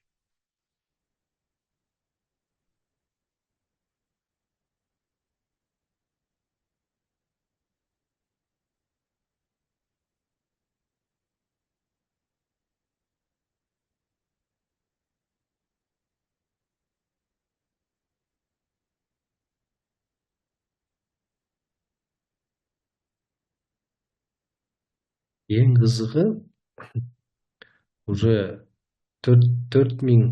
Эң кызыгы уже 4000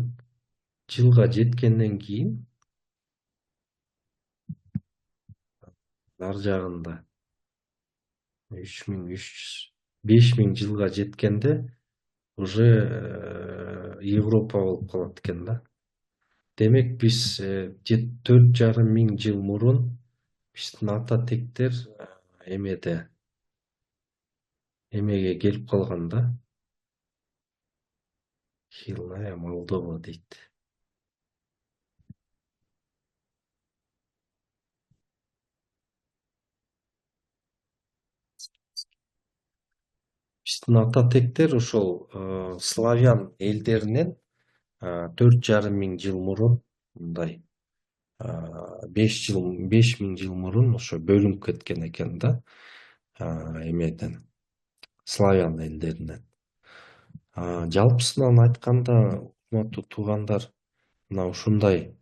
жылга жеткенден кийин ар жагында 3300 5000 жылга жеткенде уже Европа болуп калат экен да. Демек биз 4,5 жыл мурун биздин ата тектер эмеге келип калган да. Хилная Молдова дейт. Биздин ата тектер ошол славян элдеринен 4,5 жыл мурун мындай 5000 жыл мурун ошо бөлүнүп кеткен экен да. Эмеден славян элдеринен. Жалпысынан айтканда, урматтуу туугандар, мына ушундай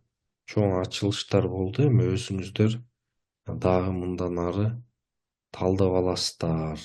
чоң ачылыштар болду. Эми өзүңүздөр дагы мындан ары талдап аласыздар.